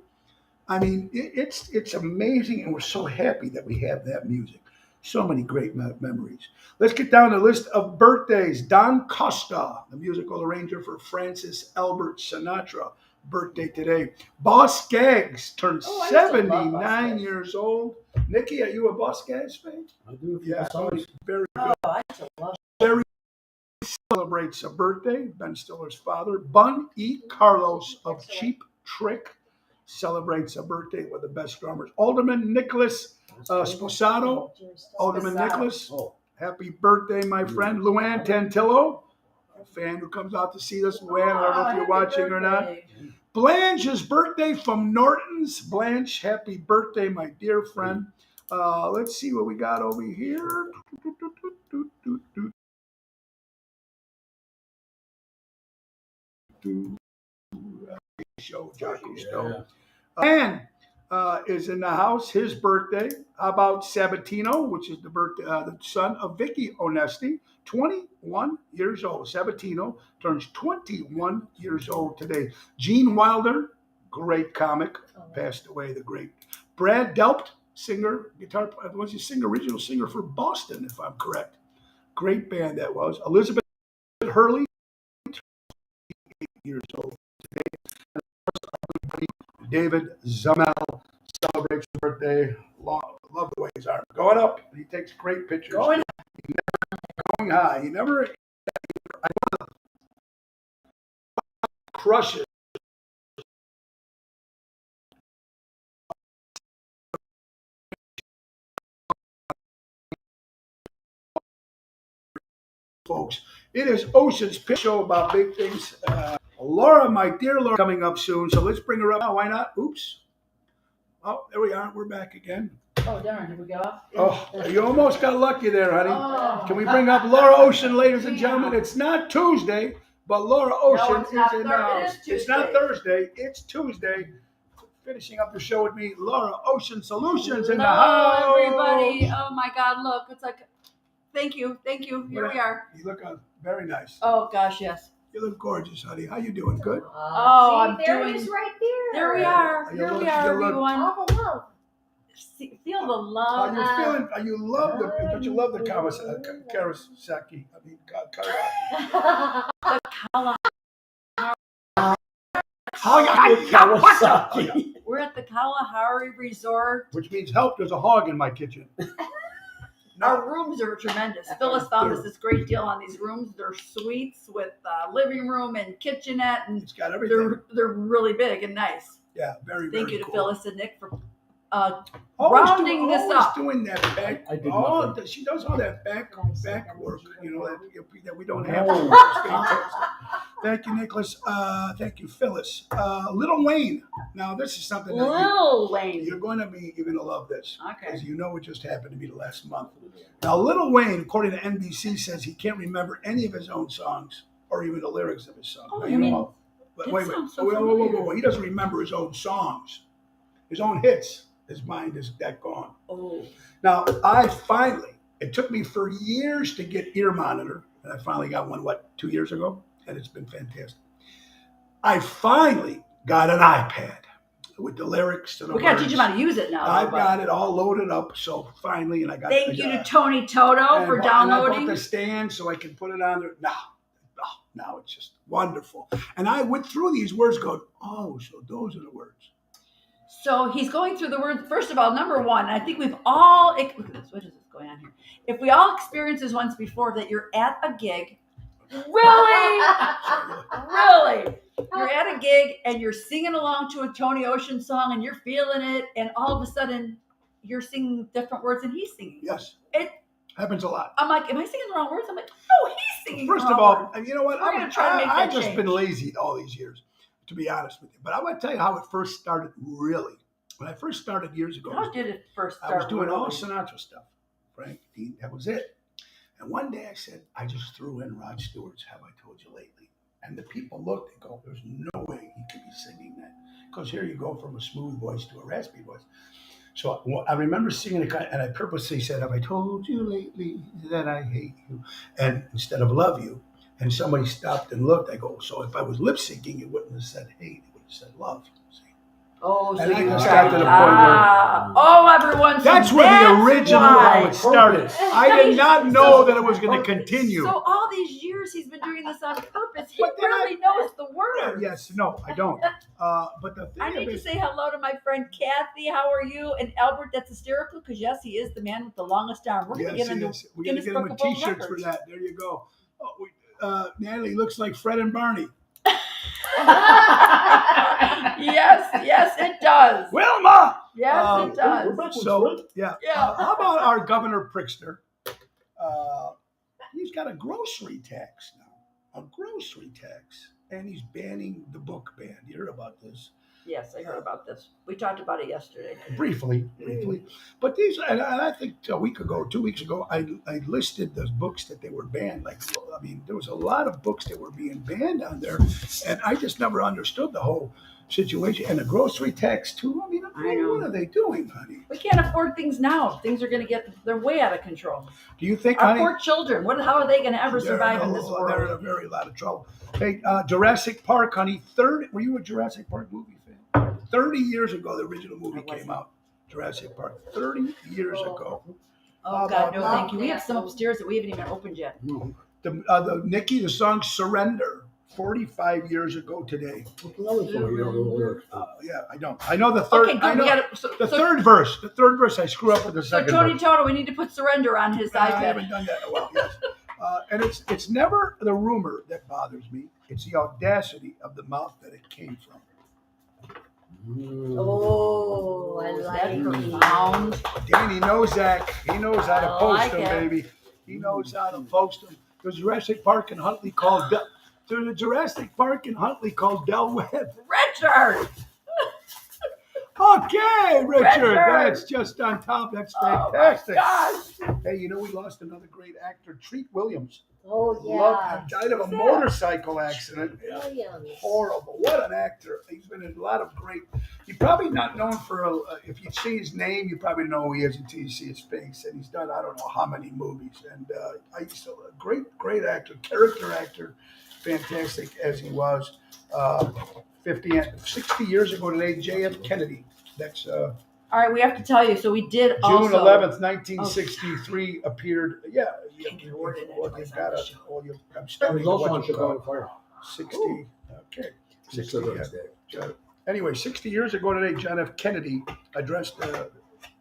I mean, it's amazing, and we're so happy that we have that music. So many great memories. Let's get down the list of birthdays. Don Costa, the musical arranger for Francis Albert Sinatra, birthday today. Boss Skaggs turned Oh, I used to love Boss 79 Skaggs. years old. Nikki, are you a Boss Skaggs fan? I do a few Yeah, songs. very Oh, I used to love celebrates a birthday. Ben Stiller's father. Bun E. Carlos of Cheap Trick celebrates a birthday with the best drummers. Alderman Nicholas Sposato. Alderman Sposato. Nicholas, Oh, happy birthday, my friend. Luann Tantillo, a fan who comes out to see us. Luann, I don't know if you're happy watching or not. birthday. Blanche's birthday from Norton's. Blanche, happy birthday, my dear friend. Let's see what we got over here. Show Jocko Stone. And is in the house. His birthday. How about Sabatino, which is the birthday, the son of Vicky Onesti, 21 years old. Sabatino turns 21 years old today. Gene Wilder, great comic, passed away. The great Brad Delpt, singer, guitar. Was he original singer for Boston, if I'm correct? Great band that was. Elizabeth Hurley, 8 years old today. David Zamel celebrates his birthday. Love the way his arm going up. He takes great pictures. Going High. He never crushes. Folks, it is Ocean's Pitch Show about big things. Laura, my dear Laura, coming up soon. So let's bring her up now. Why not? Oops. Oh, there we are. We're back again. Oh, darn, did we go off? Oh, you almost got lucky there, honey. Oh. Can we bring up Laura Ocean, ladies and gentlemen? It's not Tuesday, but Laura Ocean it's not is in the It house. is It's not Tuesday. Thursday. It's Tuesday. Finishing up the show with me, Laura Ocean Solutions in the Hello, house. everybody. Oh my God, look, it's like, thank you. Here we are. You look very nice. Oh, gosh, yes. You look gorgeous, honey. How you doing? Good? Oh, I'm there doing- it is right there. There we are. You Here look- we are, you look- everyone. All the love. Feel the Are love. you feeling? Are you love the? Don't you love the Kawasaki? I mean, Kawasaki. We're at the Kalahari Resort. which means help. There's a hog in my kitchen. Our rooms are tremendous. Phyllis found us this great deal on these rooms. They're suites with living room and kitchenette, and It's got everything. they're really big and nice. Yeah, very. Thank very you to cool. Phyllis and Nick for Always rounding this always up. doing that back. I did all nothing. she does all that back work. You know that we don't have. Oh. Thank you, Nicholas. Thank you, Phyllis. Little Wayne. Now this is something that Lil Wayne. you're going to love this. Okay. Because you know it just happened to me the last month. Now, Little Wayne, according to NBC, says he can't remember any of his own songs or even the lyrics of his song. Oh, Now, you mean- but that wait. sounds so Whoa. He doesn't remember his own songs, his own hits. His mind is that gone. Oh. Now, it took me for years to get ear monitor, and I finally got one, 2 years ago? And it's been fantastic. I finally got an iPad with the lyrics to the We gotta words. teach him how to use it now. I've but- got it all loaded up, so finally, and I got. Thank you to Tony Toto for And I downloading. bought the stand so I can put it on there. Now it's just wonderful. And I went through these words going, oh, so those are the words. So he's going through the words. First of all, number one, I think we've all, look at this, what is this going on here? If we all experienced this once before, that you're at a gig, really, you're at a gig and you're singing along to a Tony Ocean song and you're feeling it, and all of a sudden you're singing different words than he's singing. Yes. It happens a lot. I'm like, am I singing the wrong words? I'm like, no, he's singing First the of wrong all, words. and you know what? We're gonna try to make I've that just change. been lazy all these years, to be honest with you. But I want to tell you how it first started, really. When I first started years ago, How did it first start? I was doing all really? Sinatra stuff. Frank Dean, that was it. And one day I said, I just threw in Rod Stewart's Have I Told You Lately. And the people looked and go, there's no way he could be singing that. Because here you go from a smooth voice to a raspy voice. So I remember singing it, and I purposely said, have I told you lately that I hate you? And instead of love you, and somebody stopped and looked, I go, so if I was lip syncing, it wouldn't have said hate, it would have said love. See? Oh, so And I you just tried. got to the point where Everyone. So that's where the original why. how it started. I did not know that it was going to continue. So all these years he's been doing this on purpose. He But then really knows the words. Yes, no, I don't. But the thing I need of to it, say hello to my friend Kathy. How are you? And Albert, that's hysterical because yes, he is the man with the longest arm. We're gonna yes, get into yes. We're going to Guinness get him Book a of World T-shirts for Records. that. There you go. Natalie looks like Fred and Barney. Yes, it does. Wilma. Yes, it does. So yeah. Yeah. How about our Governor Pritzker? He's got a grocery tax now. A grocery tax, and he's banning the book ban. You heard about this? Yes, I heard about this. We talked about it yesterday. Briefly. But these, and I think a week ago, 2 weeks ago, I listed those books that they were banned. Like, I mean, there was a lot of books that were being banned on there, and I just never understood the whole situation. And the grocery tax too. I mean, I know. what are they doing, honey? We can't afford things now. Things are going to they're way out of control. Do you think, Our honey? poor children, how are they going to ever survive in this They're in a world? very lot of trouble. Hey, Jurassic Park, honey. Were you a Jurassic Park movie fan? 30 years ago, the original movie came out. Jurassic Park. 30 years ago. Oh, God, no, thank you. We have some upstairs that we haven't even opened yet. The Nikki, the song "Surrender," 45 years ago today. Yeah, I don't. I know the third. Okay, I good. know We got the third verse. The third verse. I screw up with the So second Tony verse. Toto, we need to put "Surrender" on his I iPad. haven't done that in a while. Yes. And it's never the rumor that bothers me. It's the audacity of the mouth that it came from. Oh, I Is like that it. profound? Danny Nozak, he knows how to I post like them, it. baby. He knows how to post them. There's Jurassic Park in Huntley called there's a Jurassic Park in Huntley called Del Webb. Richard! Okay, Richard, Richard! that's just on top. That's Oh, my fantastic. gosh. Hey, you know we lost another great actor, Treat Williams. Oh, yeah. Died of a motorcycle accident. Williams. Horrible. What an actor. He's been in a lot of great. You're probably not known for, if you see his name, you probably know who he is until you see his face. And he's done, I don't know how many movies. And I used to, a great actor, character actor, fantastic as he was. 60 years ago today, J.F. Kennedy. That's All right, we have to tell you. So we did also. June 11th, 1963 appeared. Yeah. Can't get a word in Well, anyways you've got on the to. show. Well, I'm It studying was also what on you call Chicago it. Fire. 60. Okay. 60. Consider Yeah. Anyway, 60 years ago today, John F. Kennedy addressed the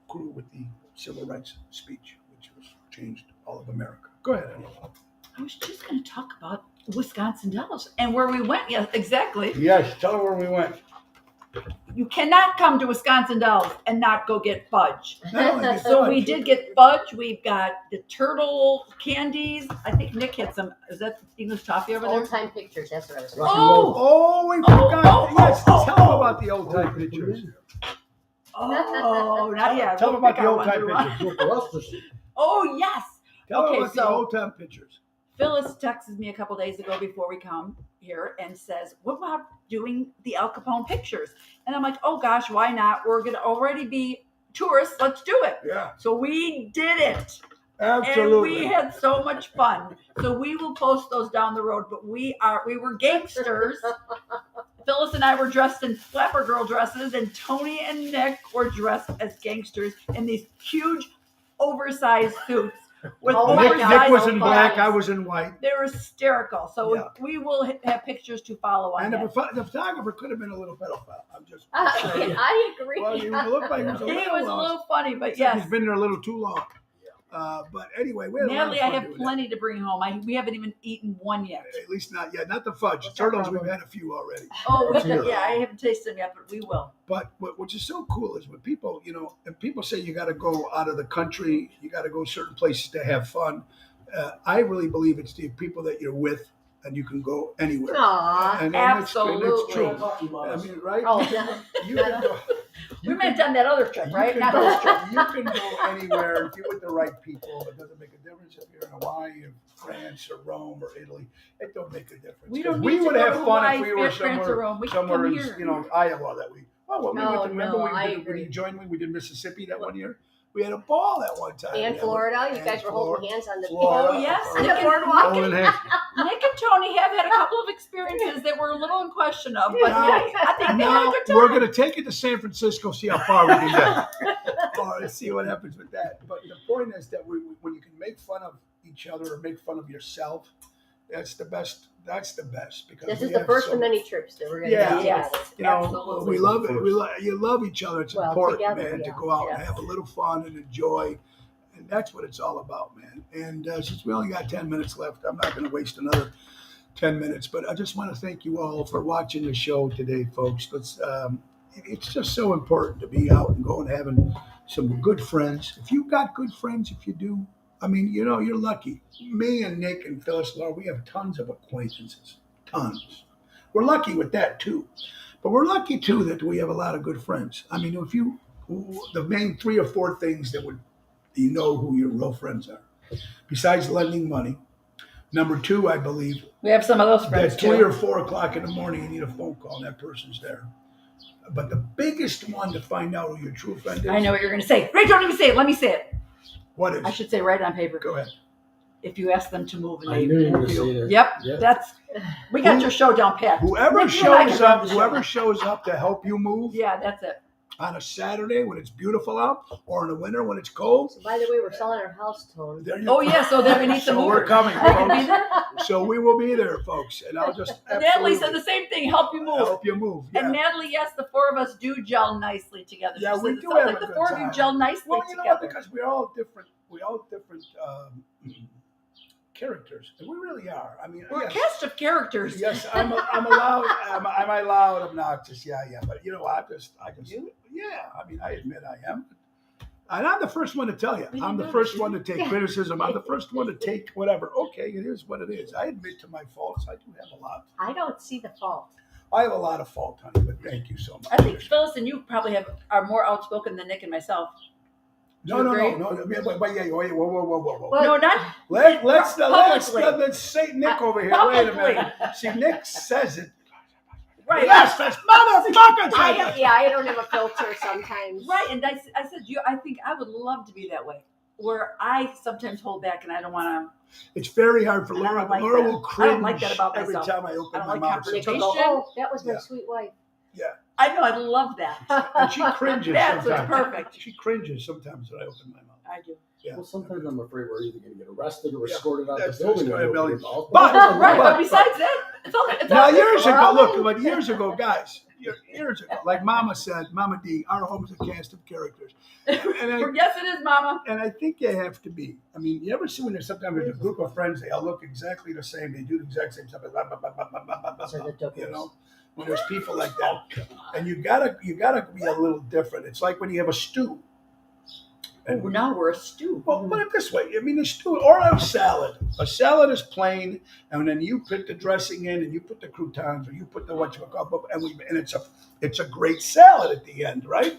crew with the civil rights speech, which was changed all of America. Go ahead, Annie. I was just going to talk about Wisconsin Dells and where we went. Yes, exactly. Yes, tell her where we went. You cannot come to Wisconsin Dells and not go get fudge. Not only did So fudge, we did get fudge. We've got the turtle candies. I think Nick had some. Is that English toffee over there? Old time pictures. That's what I was saying. Oh, we forgot. oh, Yes, oh, tell them oh. about the old time pictures. oh, not yet. Tell them about the We'll old pick out time one pictures. through one. Oh, yes. Tell them Okay, about the so- old time pictures. Phyllis texted me a couple days ago before we come here and says, "What about doing the Al Capone pictures?" And I'm like, "Oh gosh, why not? We're gonna already be tourists. Let's do it." Yeah, So we did it, absolutely. and we had so much fun. So we will post those down the road. But we were gangsters. Phyllis and I were dressed in flapper girl dresses, and Tony and Nick were dressed as gangsters in these huge, oversized suits. With Oh my Nick, God, Nick was so in fun. black. I was in white. They were hysterical. So Yeah. we will have pictures to follow on And that. the photographer could have been a little pedophile. I'm just. I agree. Well, you look like he was a He little was a lost. little funny, but He's yes. been there a little too long. But anyway, we had Natalie, a I lot of fun have doing plenty to bring home. We haven't even eaten one yet. that. At least not yet. Not the fudge. What's our Turtles, we've problem? had a few already. Oh, Yeah. yeah, I haven't tasted them yet, but we will. But which is so cool is when people, and people say you got to go out of the country, you got to go certain places to have fun. I really believe it's the people that you're with and you can go anywhere. Aw. And it's true. Absolutely. I mean, right? Oh, no. You can go. We meant on that other trip, right? You Not can, this trip. go, you can go anywhere if you're with the right people. It doesn't make a difference if you're in Hawaii or France or Rome or Italy. It don't make a difference. We don't 'Cause need we would to go have to fun Hawaii, if we were France, or Rome. We can somewhere come in here. Iowa that we. Oh, well, we No, went to, remember no, we I did, when agree. you joined me, we did Mississippi that one year. We had a ball that one time. And Yeah, Florida, you and guys were holding hands on the Florida. Oh, yes. on the Nick and- boardwalk. Holding hands. Nick and Tony have had a couple of experiences that were a little in question of, but Now- I think they had a Now good time. we're going to take it to San Francisco, see how far we can get. Let's see what happens with that. But the point is that when you can make fun of each other or make fun of yourself, that's the best. That's the best because This we is the have first so of much- many trips that we're going to Yeah. do Yes. together. You know, Absolutely. we love it. You love each other. It's Well, important, together, man, to yeah. go out and Yes. have a little fun and enjoy. And that's what it's all about, man. And since we only got 10 minutes left, I'm not going to waste another 10 minutes. But I just want to thank you all for watching the show today, folks. It's just so important to be out and going and having some good friends. If you've got good friends, if you do, I mean, you know, you're lucky. Me and Nick and Phyllis, Laura, we have tons of acquaintances. Tons. We're lucky with that too. But we're lucky too that we have a lot of good friends. I mean, the main 3 or 4 things that would you know who your real friends are. Besides lending money. Number 2, I believe, We have some of those friends at 3 too. or 4 o'clock in the morning, you need a phone call and that person's there. But the biggest one to find out who your true friend is. I know what you're going to say. Ray, don't even say it. Let me say it. What is? I should say right on paper. Go ahead. If you ask them to move and I they knew you were move gonna say you. that. Yep. Yeah. That's we got your show down pat. Whoever Nick, you and I shows can run up, the show. whoever shows up to help you move Yeah, that's it. on a Saturday when it's beautiful out, or in the winter when it's cold. So by the way, we're selling our house, Tone. There you Oh yeah, so then we need some So we're movers. coming, They can be folks. there. So we will be there, folks, and I'll just Natalie absolutely said the same thing. Help you move. help you move. Yeah. And Natalie, yes, the 4 of us do gel nicely together. Yeah, She we says it do sounds have like a the good 4 of you time. gel nicely Well, you know what? together. Because we're all different. Characters, and we really are. I mean, We're a yes, cast of characters. yes, I'm allowed. Am I loud, obnoxious? Yeah, but you know, I just, yeah. I mean, I admit I am. And I'm the first one to tell you. I'm the first one to take criticism. I'm the first one to take whatever. Okay, it is what it is. I admit to my faults. I do have a lot. I don't see the fault. I have a lot of fault, honey, but thank you so much. I think Phyllis and you probably are more outspoken than Nick and myself. No. But yeah, whoa. But- No, not Let's say Nick over here. Wait a minute. See, Nick says it. right. Yes, that's motherfucker. I don't have a filter sometimes. Right, and I said, I think I would love to be that way, where I sometimes hold back and I don't want to. It's very hard for And I Laura. don't like Laura that. will I cringe don't like that about every myself. time I open I don't my like mouth. confrontation. She'll go, oh, that was my Yeah. sweet wife. I know, I love that. And she cringes That's what's sometimes. perfect. She cringes sometimes when I open my mouth. I do. Yeah. Well, sometimes I'm afraid we're either going to get arrested or Yeah. escorted out That's the building. right, when we Billy. open the mouth. But- Right, but- but besides that, it's all. Now, years we're ago, all look, in. but years ago, guys, years ago, like Mama said, Mama D, our home's a cast of characters. Yes, it is, Mama. And I think you have to be. I mean, you ever see when there's sometimes there's a group of friends, they all look exactly the same, they do the exact same stuff, blah, blah, blah, blah, blah, blah, blah, So the blah, doubles. you know? When there's people like that. And you gotta be a little different. It's like when you have a stew. Oh, now we're a stew. Well, put it this way. I mean, a stew or a salad. A salad is plain, and then you put the dressing in, and you put the croutons, or you put the and it's a great salad at the end, right?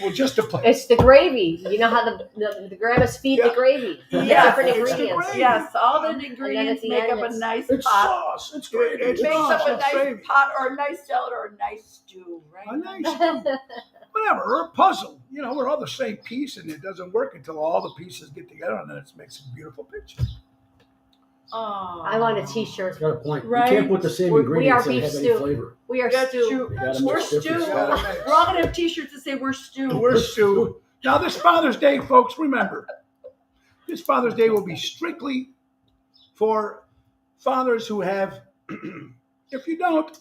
Well, just a plain. It's the gravy. You know how the grandmas feed Yeah. the gravy. Yeah, Different it's the ingredients. gravy. Yes, all the And ingredients then make at the up end a nice It's pot. sauce. It's great. It It's makes sauce. up a It's nice gravy. pot or a nice salad or a nice stew, right? A nice stew. Whatever, or a puzzle. You know, we're all the same piece, and it doesn't work until all the pieces get together, and then it makes a beautiful picture. Oh, I want a It's T-shirt. got a point. Right. You can't put the same We are ingredients and beef have any stew. flavor. We are That's stew. true. You gotta We're mix stew. different Gotta stuff. mix. We're all gonna have T-shirts that say we're stew. We're stew. Now, this Father's Day, folks, remember, this Father's Day will be strictly for fathers who have, if you don't,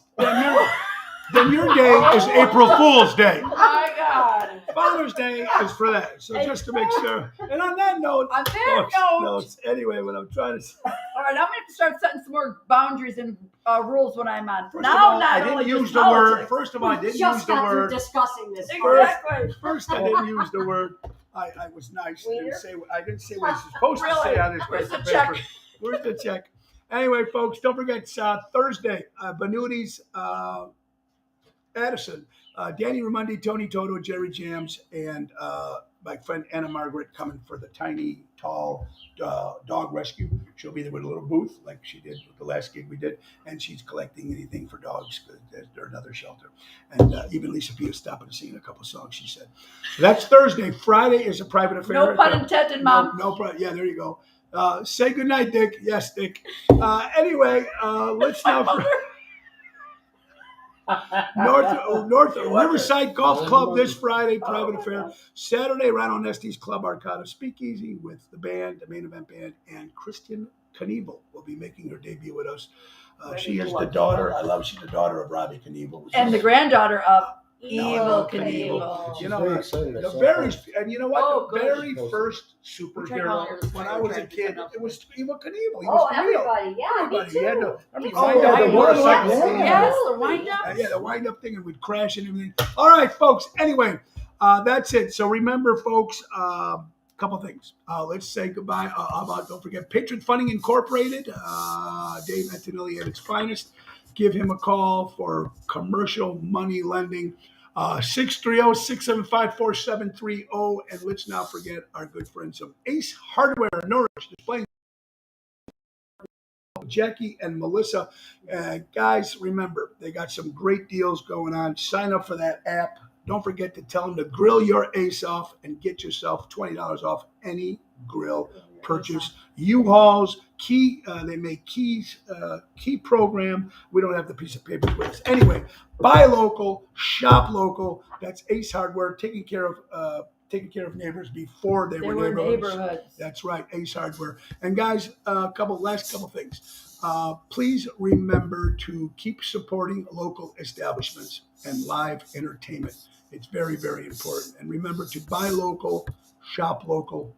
then your day is April Fool's Day. Oh my God. Father's Day is for that. So just to make sure. And on that note, On that folks, note, anyway, what I'm trying to say. all right, I'm gonna have to start setting some more boundaries and rules when I'm on. First Now, of all, not I only didn't just use the word. politics. First of all, I We didn't just use the got through word. discussing this. Exactly. First, I didn't use the word. I was nice. I didn't say what I was supposed to say on this Where's piece the of check? paper. Where's the check? Anyway, folks, don't forget Thursday, Benuti's Addison, Danny Ramundi, Tony Toto, Jerry Jams, and my friend Anna Margaret coming for the tiny, tall dog rescue. She'll be there with a little booth like she did with the last gig we did, and she's collecting anything for dogs because they're another shelter. And even Lisa Pia stopping to sing a couple songs, she said. So that's Thursday. Friday is a private affair. No pun intended, Mom. Yeah, there you go. Say goodnight, Dick. Yes, Dick. Anyway, let's now. North Riverside Golf Club this Friday, private affair. Saturday, Rhino Nesty's Club Arcada Speakeasy with the band, the main event band, and Kristen Knievel will be making her debut with us. She is the daughter. She's the daughter of Robbie Knievel, And the granddaughter of Evil Evil Knievel. Knievel. You know, Very excited. I the saw very, that. and you know what? Oh, the good. very first superhero when I was a kid, it was Evil Knievel. He Oh, was real. everybody. Yeah, Everybody. me He had too. the, I mean, Oh, wind up the yeah, motorcycle. yeah. Yes, the wind up. Yeah, the wind up thing, and we'd crash and everything. All right, folks. Anyway, that's it. So remember, folks, couple things. Let's say goodbye. Don't forget Patron Funding Incorporated. Dave Antonelli at its finest. Give him a call for commercial money lending. 630-675-4730. And let's not forget our good friends of Ace Hardware, Norwich, displaying Jackie and Melissa. Guys, remember, they got some great deals going on. Sign up for that app. Don't forget to tell them to grill your ace off and get yourself $20 off any grill purchase. U-Hauls, Key, they make keys, Key program. We don't have the piece of paper with us. Anyway, buy local, shop local. That's Ace Hardware, taking care of neighbors before they They were were neighborhoods. neighborhoods. That's right, Ace Hardware. And guys, last couple things. Please remember to keep supporting local establishments and live entertainment. It's very, very important. And remember to buy local, shop local,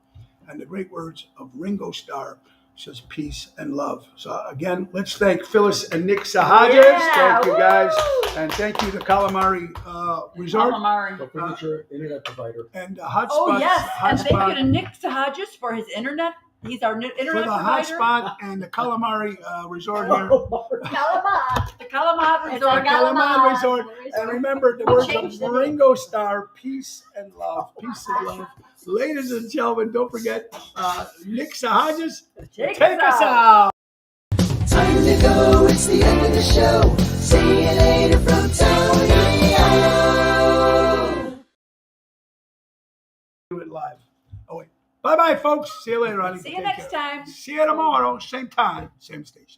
and the great words of Ringo Starr says peace and love. So again, let's thank Phyllis and Nick Sahajas. Yeah, Thank you guys. woo! And thank you to Calamari Resort Calamari. Don't forget your internet provider. and Hotspot. Oh, yes. And thank you Hotspot to Nick Sahajas for his internet. He's our for internet the provider. Hotspot and the Calamari Resort here. Calamari. The Calamari It's Resort. a Calamari Resort. And remember the We words changed of the name. Ringo Starr, peace and love. Peace and love. Ladies and gentlemen, don't forget Nick Sahajas. Take us out. Time to go, it's the end of the show. See you later from Tony O. Do it live. Oh, wait. Bye-bye, folks. See you later, Ronnie. See you Take next care. time. See you tomorrow. Same time, same station.